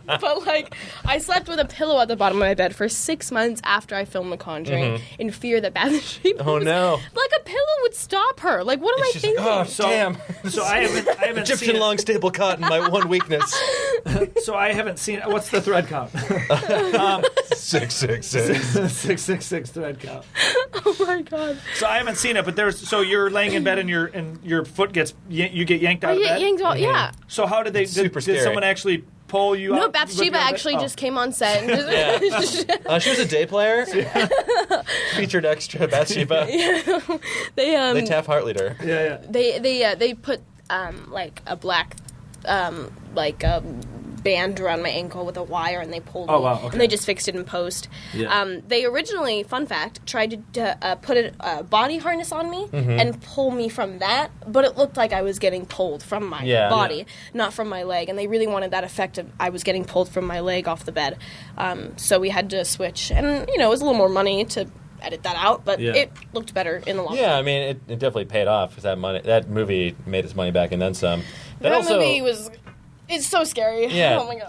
But I slept with a pillow at the bottom of my bed for 6 months after I filmed The Conjuring, in fear that Bathsheba. Oh no! A pillow would stop her. What am I thinking? Oh damn! So I haven't Egyptian seen long staple cotton, my one weakness. So I haven't seen. What's the thread count? 666. 666 thread count. Oh my God! So I haven't seen it, but so you're laying in bed and your foot you get yanked out of bed. Yeah. So how did they? Did someone actually pull you out? No, Bathsheba actually just came on set. And she was a day player. Featured extra Bathsheba. They Taft Hartley'd her. Yeah. They put a black band around my ankle with a wire, and they pulled me. Wow, okay. And they just fixed it in post. Yeah. They originally, fun fact, tried to put a body harness on me and pull me from that, but it looked like I was getting pulled from my body, not from my leg. And they really wanted that effect of I was getting pulled from my leg off the bed. So we had to switch. And, it was a little more money to edit that out, but it looked better in the long run. Yeah, I mean, it definitely paid off because that movie made its money back and then some. That movie was... It's so scary. Yeah, oh my God.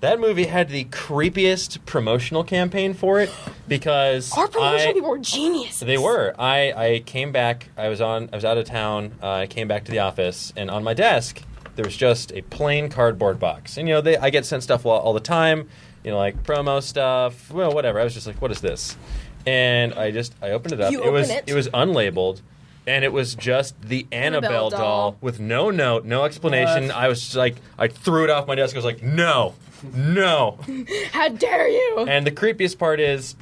That movie had the creepiest promotional campaign for it because our promotional people were geniuses. They were. I came back. I was out of town. I came back to the office, and on my desk there was just a plain cardboard box. And I get sent stuff all the time. Promo stuff. Well, whatever. I was just like, what is this? And I opened it up. It was unlabeled. And it was just the Annabelle doll with no note, no explanation. What? I was just I threw it off my desk. I was like, no. How dare you? And the creepiest part is,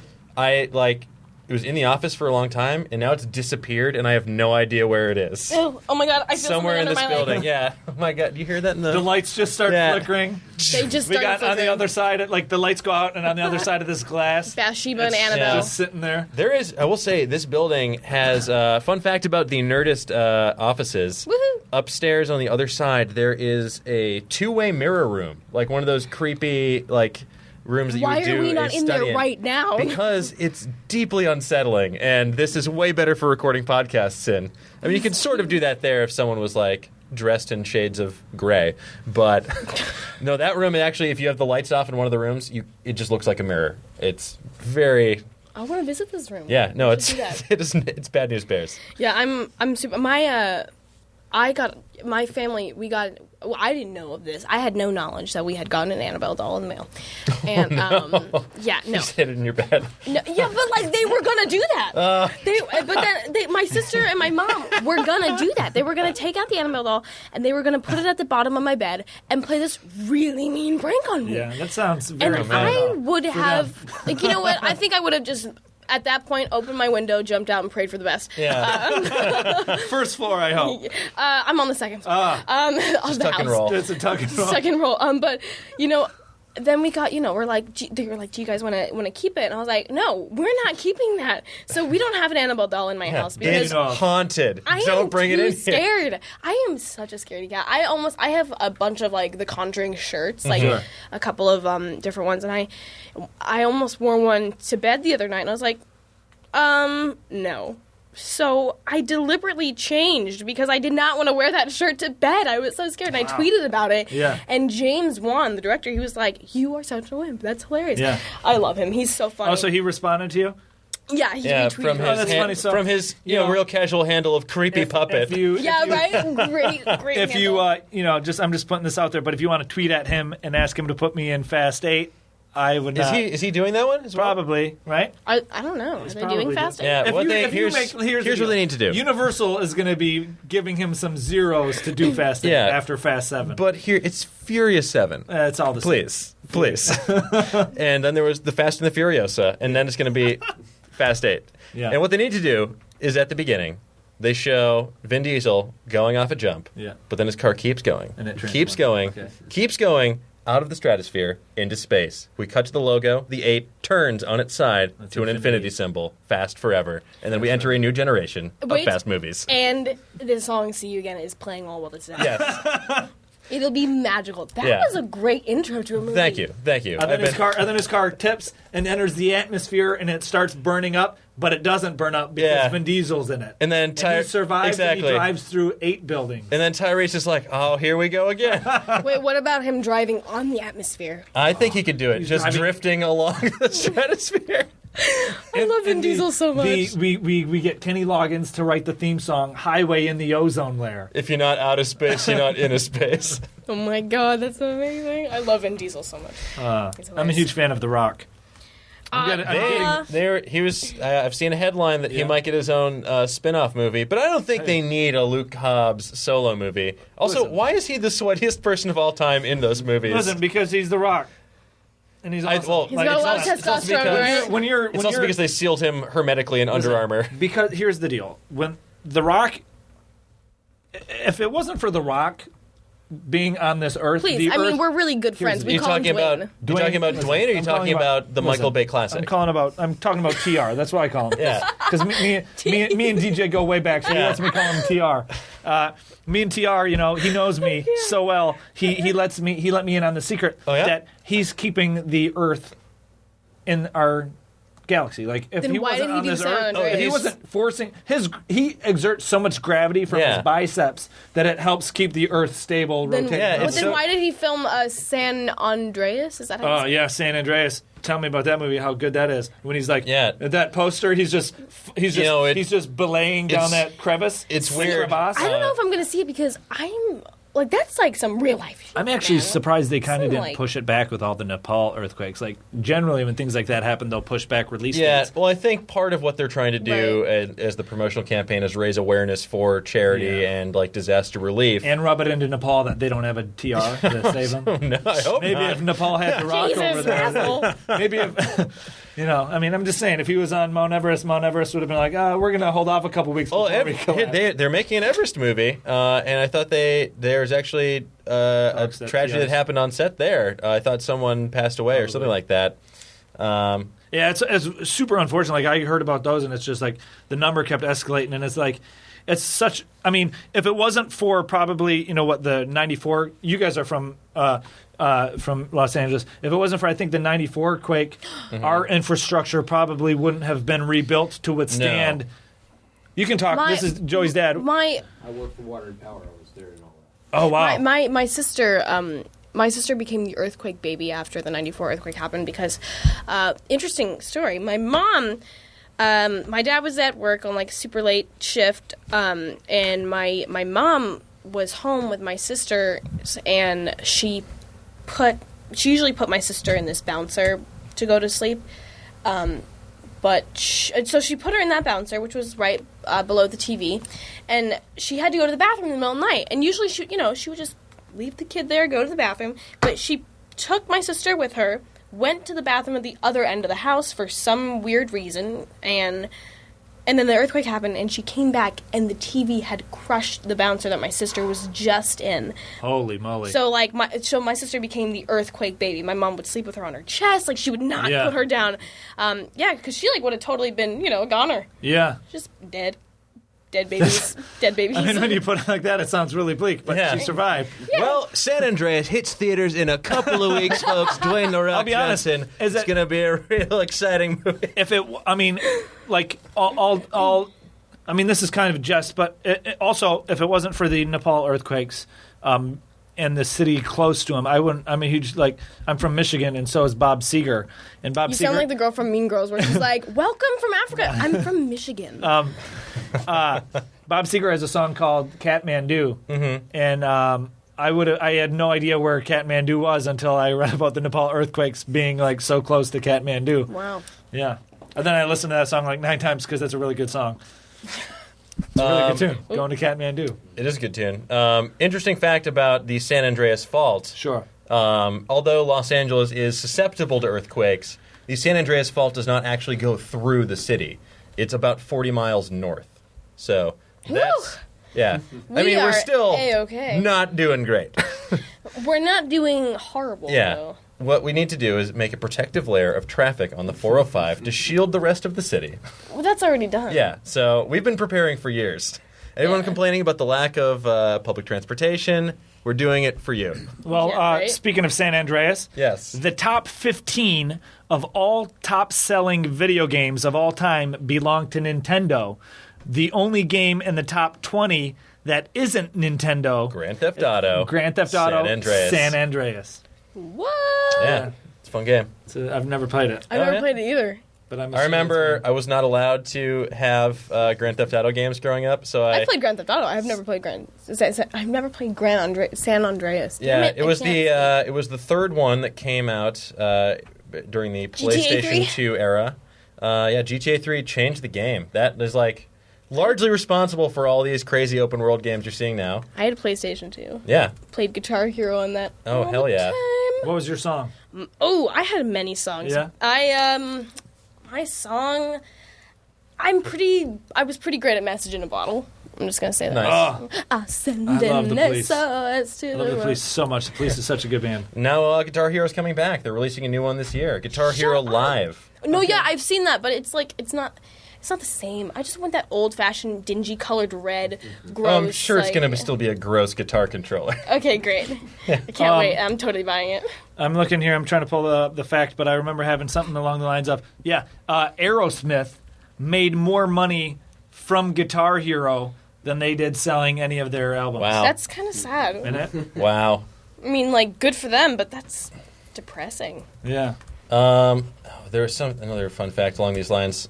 it was in the office for a long time, and now it's disappeared, and I have no idea where it is. Ew. Oh my God, I feel somewhere in under this my building. leg. Yeah. Oh my God, do you hear that? The lights just start flickering. They just we started got flickering. on the other side, the lights go out, and on the other side of this glass, Bathsheba and Annabelle just sitting there. There is, I will say, this building has fun fact about the Nerdist offices. Woohoo! Upstairs on the other side, there is a two-way mirror room, one of those creepy rooms that Why you would do are we not a in study there right now? Because it's deeply unsettling, and this is way better for recording podcasts in. I mean, you could sort of do that there if someone was dressed in shades of gray, but no, that room actually, if you have the lights off in one of the rooms, it just looks like a mirror. It's very. I want to visit this room. Yeah, no, it's do that. it's bad news bears. Yeah, I'm super. My family, well, I didn't know of this. I had no knowledge that we had gotten an Annabelle doll in the mail. And, yeah, no. You just hid it in your bed. No, yeah, but they were gonna do that. But then my sister and my mom were gonna do that. They were gonna take out the Annabelle doll and they were gonna put it at the bottom of my bed and play this really mean prank on me. Yeah, that sounds very And fun. I would have, you know what? I think I would have just. At that point, opened my window, jumped out, and prayed for the best. Yeah. First floor, I hope. I'm on the second floor of the tuck house. and roll. It's a tuck and roll. Second roll. But then we got, we're like, they were like, do you guys want to keep it? And I was like, no, we're not keeping that. So we don't have an Annabelle doll in my house because It's haunted. I Don't am bring it too in here. scared. I am such a scaredy cat. I have a bunch of The Conjuring shirts, Sure. a couple of different ones, and I almost wore one to bed the other night, and I was like, no. So I deliberately changed because I did not want to wear that shirt to bed. I was so scared, and I tweeted about it. Yeah. And James Wan, the director, he was like, "You are such a wimp. That's hilarious." Yeah. I love him. He's so funny. Oh, so he responded to you? Yeah, he Yeah, retweeted from it. his that's funny. So, from his real casual handle of creepy puppet. If you, Yeah, right? Great If you, handle. I'm just putting this out there, but if you want to tweet at him and ask him to put me in Fast 8, I would not. Is he doing that one as well? Probably, right? I don't know. Are they probably doing doing- Fast 8? Yeah. Here's Here's what they need to do. Universal is going to be giving him some zeros to do Fast 8 Yeah. after Fast 7. But here it's Furious 7. It's all the same. Please. And then there was the Fast and the Furiosa, and then it's going to be Fast 8. Yeah. And what they need to do is at the beginning, they show Vin Diesel going off a jump, Yeah. but then his car keeps going, And it keeps transforms. going, Okay. keeps going out of the stratosphere into space. We cut to the logo. The 8 turns on its side That's to an infinity. infinity symbol, Fast Forever. And then we enter a new generation of Wait. Fast movies. And the song "See You Again" is playing all while this is happening. Yes. It'll be magical. That Yeah. was a great intro to a movie. Thank you. And then his car tips and enters the atmosphere, and it starts burning up, but it doesn't burn up because Yeah. Vin Diesel's in it. And then he survives, and exactly. he drives through 8 buildings. And then Tyrese is like, oh, here we go again. Wait, what about him driving on the atmosphere? I think he could do it, He's just driving- drifting along the stratosphere. I love Vin Diesel so much. We get Kenny Loggins to write the theme song "Highway in the Ozone Layer." If you're not out of space, you're not in a space. Oh my god, that's amazing. I love Vin Diesel so much. He's I'm a hilarious. huge fan of The Rock. I'm getting- I've seen a headline that he Yeah. might get his own spin-off movie, but I don't think they need a Luke Hobbs solo movie. Also, Listen. why is he the sweatiest person of all time in those movies? Listen, because he's The Rock, and he's awesome. He's got a lot of it's also testosterone, because- right? when you're It's also because they sealed him hermetically in Under Armour. Because here's the deal: when The Rock, if it wasn't for The Rock being on this earth, Please, the I mean, earth, we're really good friends. Are We you call him talking Dwayne. about you talking about listen, Dwayne, or are you I'm talking talking about the Michael Bay classic? I'm talking about TR. That's what I call him. Yeah. Because me and DJ go way back, so he lets me call him TR. Me and TR, he knows me so well. He let me in on the secret Oh, yeah? that he's keeping the Earth in our galaxy. Like if Then he why wasn't did he on do this San Earth, Andreas? if he wasn't forcing he exerts so much gravity from Yeah. his biceps that it helps keep the Earth stable. Then, rotating. Yeah, but it's then so- why did he film San Andreas? Is that how you Oh say it? yeah, San Andreas. Tell me about that movie. How good that is. When he's like, Yeah. that poster. He's just he's belaying down it's- that crevice. it's like weird. crevasse. I don't know if I'm going to see it because I'm like that's like some real life shit. I'm actually man. surprised they kind of Some, didn't like- push it back with all the Nepal earthquakes. Like generally, when things like that happen, they'll push back release Yeah, dates. well, I think part of what they're trying to do as the promotional campaign is raise awareness for charity Yeah. and like disaster relief. And rub it into Nepal that they don't have a TR to save them. No, I hope Maybe not. if Nepal had the rock over Jesus, there, asshole. maybe if I'm just saying, if he was on Mount Everest would have been like, we're gonna hold off a couple weeks. Well, Before we collapse. they're making an Everest movie, and I thought there's actually a Talks that tragedy that TRs. happened on set there. I thought someone passed away or something like that. Yeah, it's super unfortunate. Like I heard about those, and it's just like the number kept escalating, and it's like it's such. I mean, if it wasn't for probably the '94, you guys are from Los Angeles. If it wasn't for I think the '94 quake, our infrastructure probably wouldn't have been rebuilt to withstand. No. You can talk. This is Joey's dad. My I work for Water and Power. I was there and all that. Oh wow. my sister my sister became the earthquake baby after the 94 earthquake happened because interesting story. My mom my dad was at work on like super late shift and my mom was home with my sister and she usually put my sister in this bouncer to go to sleep. So she put her in that bouncer, which was right below the TV, and she had to go to the bathroom in the middle of the night. And usually, she would just leave the kid there, go to the bathroom. But she took my sister with her, went to the bathroom at the other end of the house for some weird reason, and then the earthquake happened, and she came back, and the TV had crushed the bouncer that my sister was just in. Holy moly. So my sister became the earthquake baby. My mom would sleep with her on her chest, like she would not Yeah. put her down. Because she would have totally been, a goner, yeah. just dead babies, dead babies. I mean, when you put it like that, it sounds really bleak, but Yeah. she survived. Well, San Andreas hits theaters in a couple of weeks, folks. Dwayne "The Rock" I'll be honest, Johnson. is It's it- going to be a real exciting movie. If it, I mean, like all I mean, this is kind of a jest, but it also, if it wasn't for the Nepal earthquakes, and the city close to him. I'm a huge I'm from Michigan, and so is Bob Seger. And Bob You Seger sound like the girl from Mean Girls, where she's like, "Welcome from Africa. I'm from Michigan." Bob Seger has a song called Kathmandu, and I had no idea where Kathmandu was until I read about the Nepal earthquakes being like so close to Kathmandu. Wow. Yeah, and then I listened to that song like 9 times because that's a really good song. It's a really good tune. Going to Kathmandu. It is a good tune. Interesting fact about the San Andreas Fault. Sure. Although Los Angeles is susceptible to earthquakes, the San Andreas Fault does not actually go through the city. It's about 40 miles north. So that's... Yeah. I mean, we're still A-okay. not doing great. We're not doing horrible, Yeah. though. What we need to do is make a protective layer of traffic on the 405 to shield the rest of the city. Well, that's already done. Yeah, so we've been preparing for years. Anyone complaining about the lack of public transportation, we're doing it for you. Well, Yeah, right? speaking of San Andreas, Yes. the top 15 of all top-selling video games of all time belong to Nintendo. The only game in the top 20 that isn't Nintendo, Grand Theft Auto. San Andreas. What? Yeah, it's a fun game. I've never played it, I've never yeah. played it either. but I'm. I remember I was not allowed to have Grand Theft Auto games growing up, so I played Grand Theft Auto. I've never played I've never played San Andreas. Damn Yeah, it it was I can't the third one that came out during the GTA PlayStation 3? 2 era. GTA 3 changed the game. That is largely responsible for all these crazy open world games you're seeing now. I had a PlayStation 2. Yeah. Played Guitar Hero on that. Oh, all hell the yeah. time. What was your song? Oh, I had many songs. Yeah? My song, I was pretty great at Message in a Bottle. I'm just gonna say that. Nice. Oh, I send I love the Police. SOS to I love the Police so much. The Police is such a good band. Now Guitar Hero's coming back. They're releasing a new one this year. Guitar Hero up. Live. No, yeah, I've seen that, but it's not the same. I just want that old-fashioned, dingy-colored red, gross. I'm sure it's going to still be a gross guitar controller. Okay, great. I can't wait. I'm totally buying it. I'm looking here. I'm trying to pull the fact, but I remember having something along the lines of, Aerosmith made more money from Guitar Hero than they did selling any of their albums. Wow. That's kind of sad. Isn't it? Wow. I mean, good for them, but that's depressing. Yeah. There was another fun fact along these lines.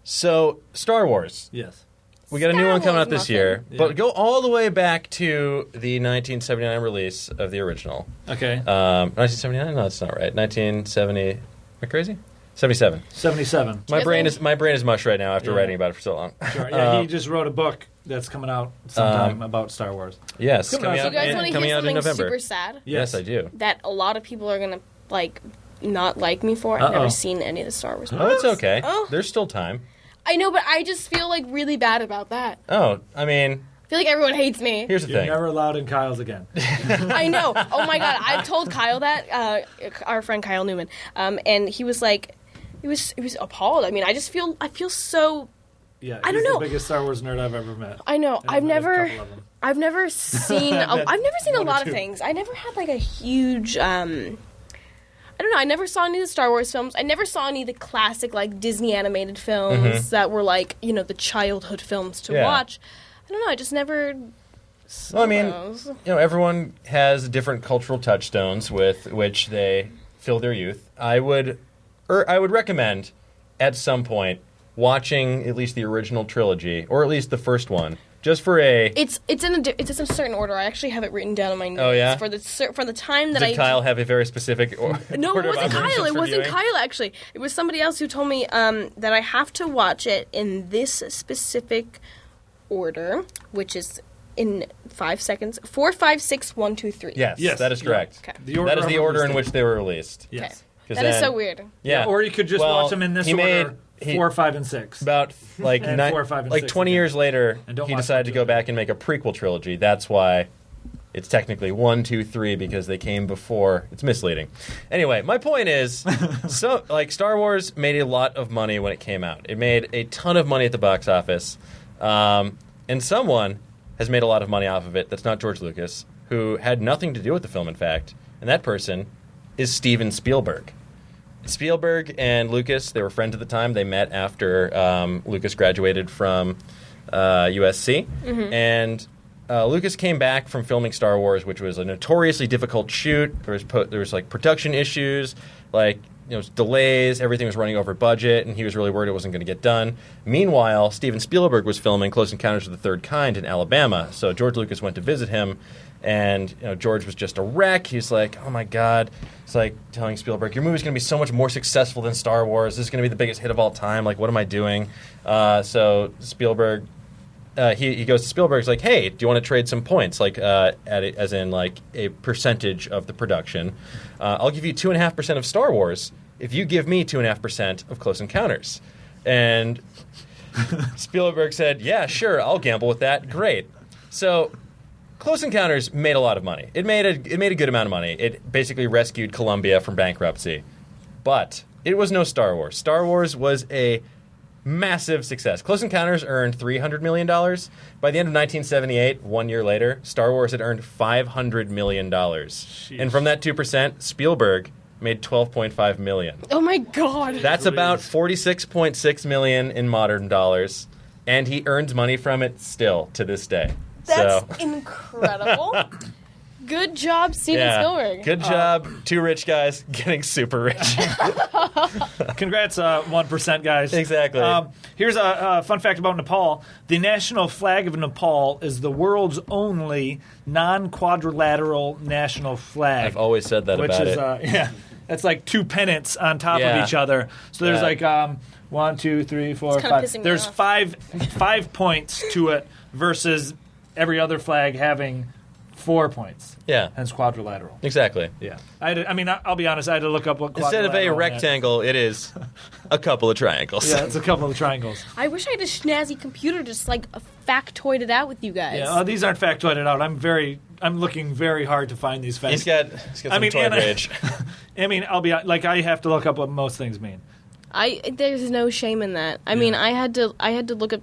So, Star Wars. Yes. We got a new Star one coming Wars out this muffin. year, Yeah. but go all the way back to the 1979 release of the original. Okay. 1979? No, that's not right. 1970. Am I crazy? 77. 77. My guys brain know- is mush right now after Yeah. writing about it for so long. Sure. Yeah, he just wrote a book that's coming out sometime about Star Wars. Yes, Coming coming out Do you guys want to coming hear out in something November. super sad Yes, I do. that a lot of people are gonna not like me for? I've Uh-oh. never seen any of the Star Wars Oh, movies. it's okay. Oh. There's still time. I know, but I just feel really bad about that. Oh, I mean, I feel like everyone hates me. here's the You're thing. never allowed in Kyle's again. I know. Oh my god, I've told Kyle that. Our friend Kyle Newman, and he was he was appalled. I mean, I feel so. Yeah, I don't he's know. the biggest Star Wars nerd I've ever met. I know. And met a couple of them. I've never seen. I've never seen a One or lot of two. things. I never had a huge. I don't know. I never saw any of the Star Wars films. I never saw any of the classic Disney animated films that were the childhood films to Yeah. watch. I don't know. I just never. Saw Well, I mean, those. everyone has different cultural touchstones with which they fill their youth. I would recommend at some point watching at least the original trilogy, or at least the first one, just for a. It's in a certain order. I actually have it written down on my notes. Oh, yeah? For the time that Did Kyle have a very specific No, order it of wasn't Kyle. operations It for wasn't viewing? Kyle, actually. It was somebody else who told me that I have to watch it in this specific order, which is in 5 seconds. 4, 5, 6, 1, 2, 3. Yes, that is correct. Okay. The order That is of the order in release which they were released. date. Okay. Yes. 'Cause That is then- so weird. Yeah. Or you could just Well, watch them in this he order, made- 4, 5, and 6. About And 4, 5, and 6 20 again. years later, And don't he watch decided to 1, 2, go 3. back and make a prequel trilogy. That's why it's technically 1, 2, 3 because they came before. It's misleading. Anyway, my point is, Star Wars made a lot of money when it came out. It made a ton of money at the box office, and someone has made a lot of money off of it. That's not George Lucas, who had nothing to do with the film, in fact, and that person is Steven Spielberg. Spielberg and Lucas, they were friends at the time. They met after Lucas graduated from USC. And Lucas came back from filming Star Wars, which was a notoriously difficult shoot. There was like production issues, like delays. Everything was running over budget, and he was really worried it wasn't going to get done. Meanwhile, Steven Spielberg was filming Close Encounters of the Third Kind in Alabama, so George Lucas went to visit him, and George was just a wreck. He's like, "Oh my God!" It's like telling Spielberg, "Your movie's going to be so much more successful than Star Wars. This is going to be the biggest hit of all time. Like, what am I doing?" So Spielberg. He goes to Spielberg. He's like, "Hey, do you want to trade some points? Like, as in like a percentage of the production. I'll give you 2.5% of Star Wars if you give me 2.5% of Close Encounters." And Spielberg said, "Yeah, sure, I'll gamble with that. Great." So, Close Encounters made a lot of money. It made a good amount of money. It basically rescued Columbia from bankruptcy, but it was no Star Wars. Star Wars was a massive success. Close Encounters earned $300 million. By the end of 1978, 1 year later, Star Wars had earned $500 million. And from that 2%, Spielberg made $12.5 million. Oh my God. That's about $46.6 million in modern dollars. And he earns money from it still to this day. That's incredible. Good job, Steven Spielberg. Good job, two rich guys getting super rich. Congrats, 1% guys. Exactly. Here's a fun fact about Nepal. The national flag of Nepal is the world's only non-quadrilateral national flag. I've always said that about it. That's like two pennants on top of each other. So there's like 1, 2, 3, 4, It's kinda 5. pissing me There's off. five points to it versus every other flag having 4 points. Yeah. Hence quadrilateral. Exactly. Yeah. I'll be honest, I had to look up what Instead of a quadrilateral meant. rectangle, it is a couple of triangles. Yeah, it's a couple of triangles. I wish I had a snazzy computer to just like factoid it out with you guys. Yeah, these aren't factoided out. I'm looking very hard to find these facts. He's got some toy rage. I'll be like, I have to look up what most things mean. There's no shame in that. I mean, I had to look up.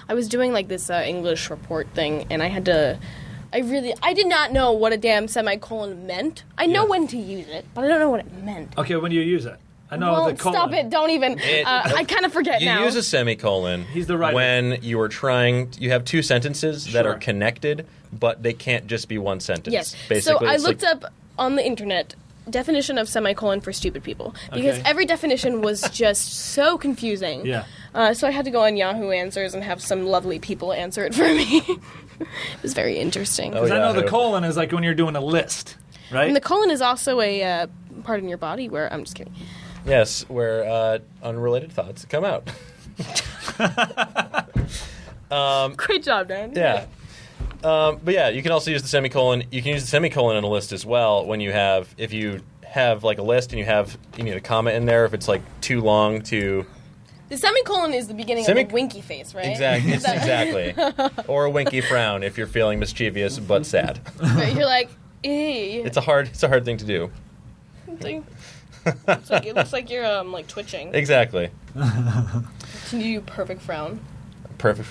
I was doing like this English report thing, and I did not know what a damn semicolon meant. I know when to use it, but I don't know what it meant. Okay, when do you use it? I know Well, the colon. stop it! Don't even. I kind of forget You now. use a semicolon He's the writer. when you are you have two sentences that Sure. are connected, but they can't just be one sentence. Yes. Basically, So I it's looked up on the internet definition of semicolon for stupid people because Okay. every definition was just so confusing. Yeah. So I had to go on Yahoo Answers and have some lovely people answer it for me. It was very interesting. Because I know the Yahoo. colon is like when you're doing a list, right? And the colon is also a part in your body where I'm just kidding. Yes, where unrelated thoughts come out. Great job, Dan. Yeah. But yeah, you can also use the semicolon. You can use the semicolon in a list as well if you have like a list and you need a comma in there if it's like too long to. The semicolon is the beginning of a winky face, right? Exactly. Is that- Exactly. Or a winky frown if you're feeling mischievous but sad. Right, you're like, eee. It's a hard thing to do. It looks like you're like twitching. Exactly. Can you do perfect frown? Perfect.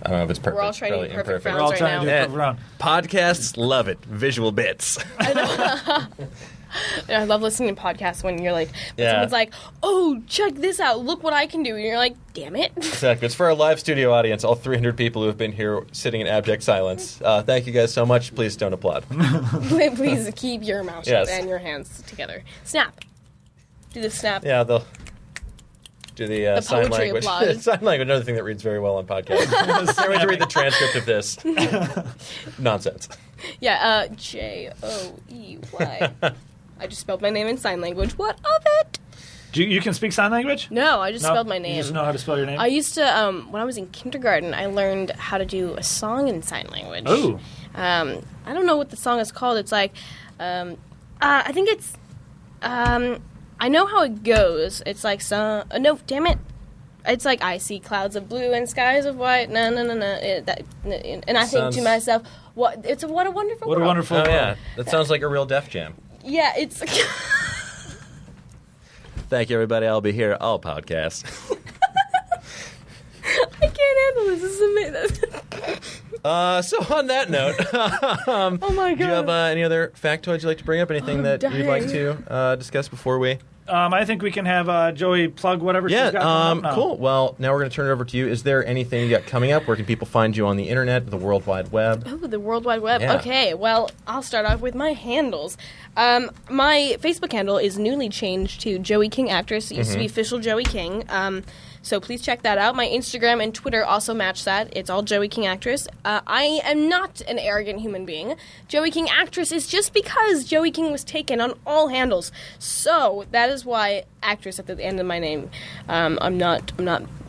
I don't know if it's perfect. We're all trying to do Probably perfect imperfect. We're all right trying to do now. a perfect round. Podcasts love it. Visual bits. I love listening to podcasts when you're like, when Yeah. someone's like, oh, check this out, look what I can do. And you're like, damn it. Exactly. It's for our live studio audience, all 300 people who have been here sitting in abject silence. Thank you guys so much. Please don't applaud. Please keep your mouth shut Yes. and your hands together. Snap. Do the snap. Yeah, they'll do the sign poetry language. applause. Sign language, another thing that reads very well on podcasts. Can't wait to read the transcript of this. Nonsense. Yeah, Joey. I just spelled my name in sign language. What of it? You can speak sign language? No, I just No? spelled my name. You just know how to spell your name? I used to, when I was in kindergarten, I learned how to do a song in sign language. Oh. I don't know what the song is called. It's like, I think it's, I know how it goes. It's like, no, damn it. It's like, I see clouds of blue and skies of white. No. And I think to myself, what a wonderful What a world. wonderful Oh, world. yeah. That sounds like a real Def Jam. Yeah, it's... Thank you, everybody. I'll be here all podcast. I can't handle this. This is amazing. So on that note, Oh my god. do you have any other factoids you'd like to bring up? Anything I'm that you'd like dying. to discuss before we I think we can have Joey plug whatever she's got coming up now. Cool. Well, now we're going to turn it over to you. Is there anything you got coming up? Where can people find you on the internet, the World Wide Web? Oh, the World Wide Web. Yeah. Okay, well, I'll start off with my handles. My Facebook handle is newly changed to Joey King Actress. It used to be official Joey King. So please check that out. My Instagram and Twitter also match that. It's all Joey King Actress. I am not an arrogant human being. Joey King Actress is just because Joey King was taken on all handles. So that is why Actress at the end of my name. I'm not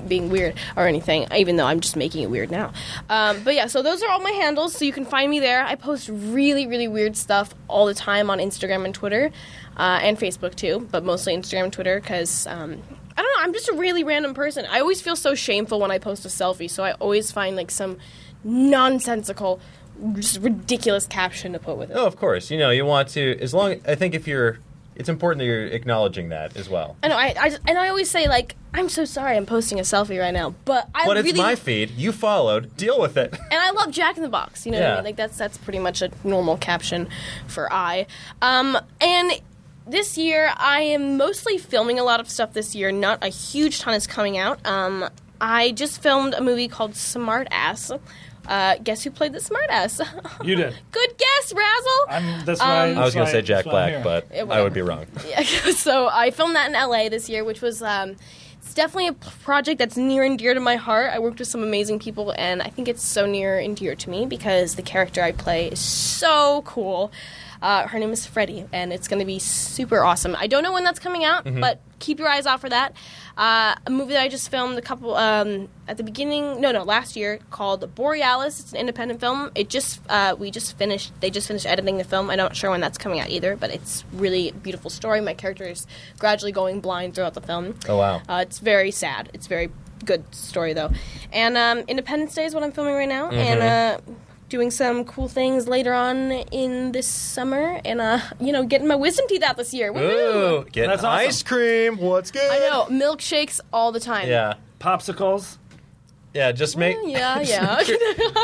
being weird or anything, even though I'm just making it weird now. But yeah, so those are all my handles, so you can find me there. I post really, really weird stuff all the time on Instagram and Twitter, and Facebook too, but mostly Instagram and Twitter because, I don't know, I'm just a really random person. I always feel so shameful when I post a selfie, so I always find like some nonsensical, just ridiculous caption to put with it. Oh, of course. You want to, I think it's important that you're acknowledging that as well. I know, I always say, like, I'm so sorry I'm posting a selfie right now, but it's my feed. You followed. Deal with it. And I love Jack in the Box, you know what I mean? Like, that's pretty much a normal caption for I. And this year, I am mostly filming a lot of stuff this year. Not a huge ton is coming out. I just filmed a movie called Smart Ass. Guess who played the Smart Ass? You did. Good guess, Razzle! That's why I was going to say Jack that's why I'm Black, here. but I would be wrong. Yeah, so I filmed that in LA this year, which was it's definitely a project that's near and dear to my heart. I worked with some amazing people, and I think it's so near and dear to me because the character I play is so cool. Her name is Freddie, and it's going to be super awesome. I don't know when that's coming out, but keep your eyes out for that. A movie that I just filmed at the beginning, last year, called Borealis. It's an independent film. They just finished editing the film. I'm not sure when that's coming out either, but it's really a beautiful story. My character is gradually going blind throughout the film. Oh, wow. It's very sad. It's a very good story, though. And Independence Day is what I'm filming right now, and doing some cool things later on in this summer, and getting my wisdom teeth out this year. Woo-hoo! Ooh, getting That's awesome. ice cream. What's good? I know, milkshakes all the time. Yeah. Popsicles. Yeah, just make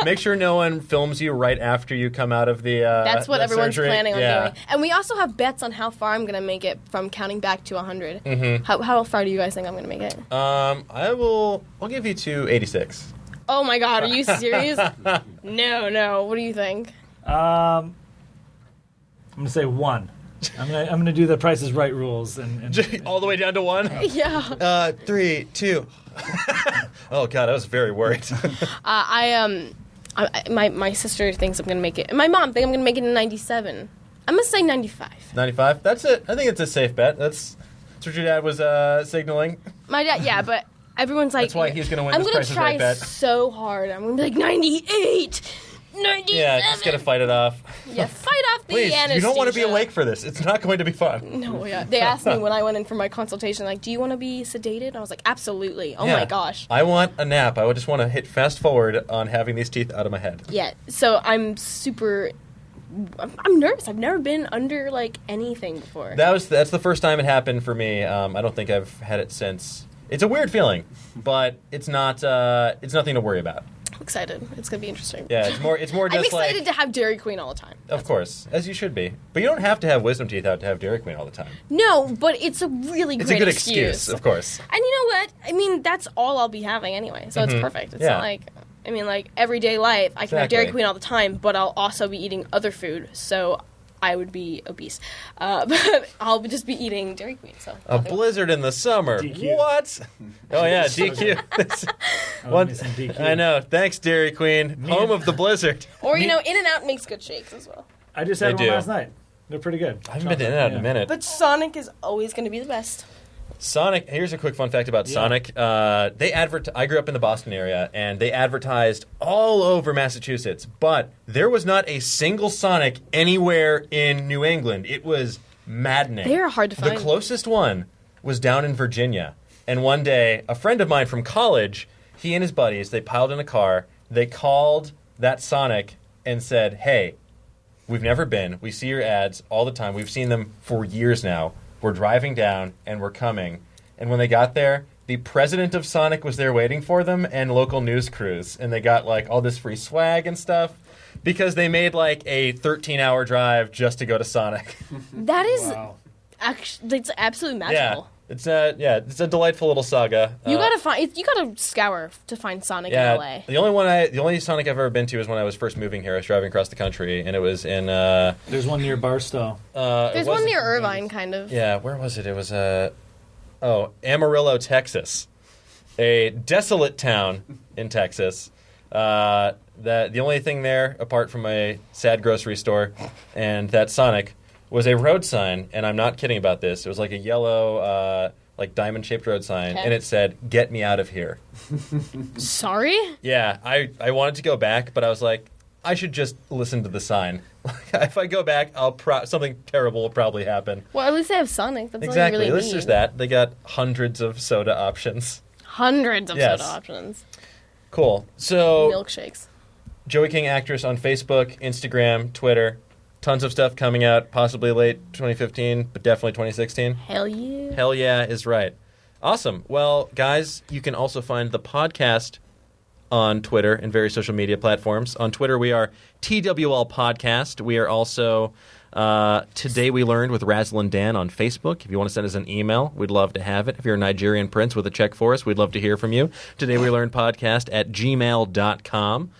make sure no one films you right after you come out of the That's what everyone's surgery. planning on doing. And we also have bets on how far I'm going to make it from counting back to 100. How far do you guys think I'm going to make it? I'll give you 286. Oh my god, are you serious? No. What do you think? I'm gonna say 1. I'm gonna do the Price is Right rules and All the way down to 1? Yeah. 3, 2. Oh god, I was very worried. My sister thinks I'm gonna make it, and my mom thinks I'm gonna make it in 97. I'm gonna say 95. 95? That's it. I think it's a safe bet. That's what your dad was signaling. My dad, yeah, but everyone's like, That's why he's gonna win I'm this gonna Price is try Right bet. so hard. I'm gonna be like 98, 97. Yeah, just gotta fight it off. Yeah, fight off the Please, anesthesia. you don't want to be awake for this. It's not going to be fun. No, yeah. They asked me when I went in for my consultation, like, do you want to be sedated? I was like, absolutely. Oh Yeah. my gosh. I want a nap. I would just want to hit fast forward on having these teeth out of my head. Yeah, so I'm nervous. I've never been under, like, anything before. That's the first time it happened for me. I don't think I've had it since. It's a weird feeling, but it's not. It's nothing to worry about. I'm excited. It's going to be interesting. Yeah, it's more just I'm excited like. to have Dairy Queen all the time. Of course, as you should be. But you don't have to have wisdom teeth out to have Dairy Queen all the time. No, but it's a really It's great a good excuse, of course. And you know what? I mean, that's all I'll be having anyway, so it's perfect. It's Yeah. not like, I mean, like, everyday life, I can have Dairy Exactly. Queen all the time, but I'll also be eating other food, so I would be obese. But I'll just be eating Dairy Queen, so. A blizzard in the summer. DQ. What? Oh yeah, DQ. want me some DQ. I know. Thanks, Dairy Queen, home of the blizzard. Or, In-N-Out makes good shakes as well. I just had They one do. last night. They're pretty good. I haven't been in and out in a minute. But Sonic is always going to be the best. Sonic. Here's a quick fun fact about Sonic. I grew up in the Boston area, and they advertised all over Massachusetts, but there was not a single Sonic anywhere in New England. It was maddening. They are hard to find. The closest one was down in Virginia, and one day, a friend of mine from college, he and his buddies, they piled in a car. They called that Sonic and said, "Hey, we've never been. We see your ads all the time. We've seen them for years now. We're driving down, and we're coming." And when they got there, the president of Sonic was there waiting for them, and local news crews. And they got, like, all this free swag and stuff because they made, like, a 13-hour drive just to go to Sonic. That is Wow. actually, it's absolutely Yeah. magical. It's a delightful little saga. You gotta scour to find Sonic in LA. The only Sonic I've ever been to is when I was first moving here. I was driving across the country, and it was in. There's one near Barstow. There's one near Irvine, kind of. Yeah, where was it? It was Amarillo, Texas, a desolate town in Texas. The only thing there, apart from a sad grocery store and that Sonic, was a road sign, and I'm not kidding about this. It was like a yellow, like diamond-shaped road sign, and it said, "Get me out of here." Sorry? Yeah, I wanted to go back, but I was like, I should just listen to the sign. If I go back, something terrible will probably happen. Well, at least they have Sonic. That's Exactly. all you really This need. is that. They got hundreds of soda options. Hundreds of Yes. soda options. Cool. So, Milkshakes. Joey King Actress on Facebook, Instagram, Twitter. Tons of stuff coming out, possibly late 2015, but definitely 2016. Hell yeah. Hell yeah is right. Awesome. Well, guys, you can also find the podcast on Twitter and various social media platforms. On Twitter, we are TWL Podcast. We are also Today We Learned with Razzle and Dan on Facebook. If you want to send us an email, we'd love to have it. If you're a Nigerian prince with a check for us, we'd love to hear from you. Today We Learned Podcast at gmail.com.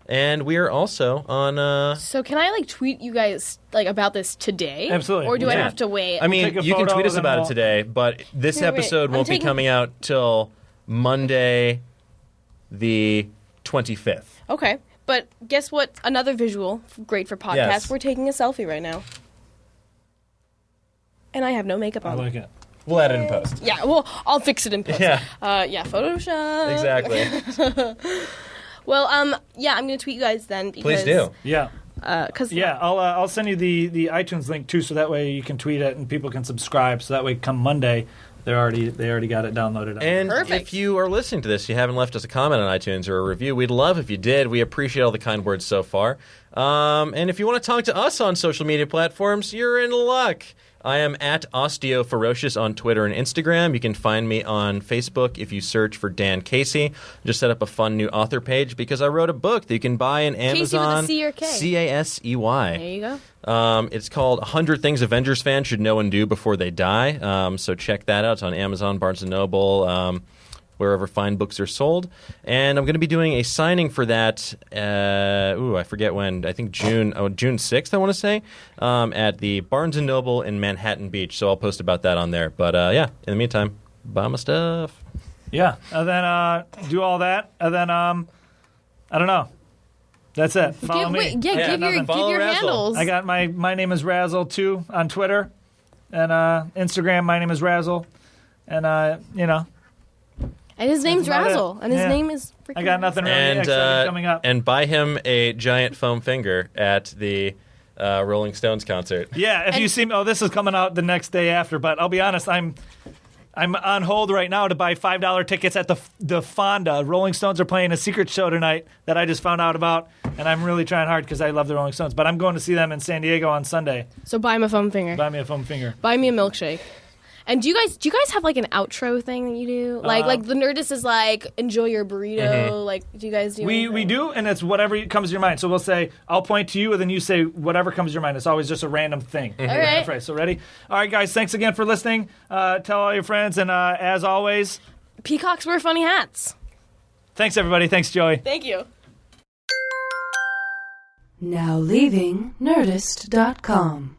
And we are also on... So can I tweet you guys about this today? Absolutely. Or do I Yeah. have to wait? I mean, Take a you can photo, tweet us then about it we'll- today, but this Wait, episode I'm won't be taking- coming out till Monday the 25th. Okay. But guess what? Another visual, great for podcasts. Yes. We're taking a selfie right now. And I have no makeup I on. like it. We'll add it in post. Yeah, well, I'll fix it in post. Yeah. Photoshop. Exactly. Well, yeah, I'm going to tweet you guys then. Because, Please do. Yeah. Because Yeah, I'll send you the iTunes link too, so that way you can tweet it and people can subscribe. So that way, come Monday, they already got it downloaded. And Perfect. if you are listening to this, you haven't left us a comment on iTunes or a review, we'd love if you did. We appreciate all the kind words so far. And if you want to talk to us on social media platforms, you're in luck. I am at OsteoFerocious on Twitter and Instagram. You can find me on Facebook if you search for Dan Casey. Just set up a fun new author page because I wrote a book that you can buy in Casey with a Amazon. C or K? Casey. there you go. It's called 100 Things Avengers Fans Should Know and Do Before They Die. So check that out. It's on Amazon, Barnes & Noble, wherever fine books are sold. And I'm going to be doing a signing for that, I forget when, I think June 6th, I want to say, at the Barnes & Noble in Manhattan Beach. So I'll post about that on there. But yeah, in the meantime, buy my stuff. Yeah, and then do all that, and then I don't know. That's it. Follow me. Give Follow your Razzle. handles. I got my name is Razzle too on Twitter, and Instagram. My name is Razzle, and and his name's about it. Razzle. And his Yeah. name is freaking I got nothing really And, exciting coming up. and buy him a giant foam finger at the Rolling Stones concert. Yeah, if you see me, this is coming out the next day after. But I'll be honest, I'm on hold right now to buy $5 tickets at the Fonda. Rolling Stones are playing a secret show tonight that I just found out about, and I'm really trying hard because I love the Rolling Stones. But I'm going to see them in San Diego on Sunday. So buy him a foam finger. Buy me a foam finger. Buy me a milkshake. And do you guys have an outro thing that you do? Like the Nerdist is enjoy your burrito. Do you guys do? We anything? do, and it's whatever comes to your mind. So we'll say, I'll point to you, and then you say whatever comes to your mind. It's always just a random thing. All right. Right, so ready? All right, guys, thanks again for listening. Tell all your friends, and as always, Peacocks wear funny hats. thanks, everybody. Thanks, Joey. Thank you. Now leaving Nerdist.com.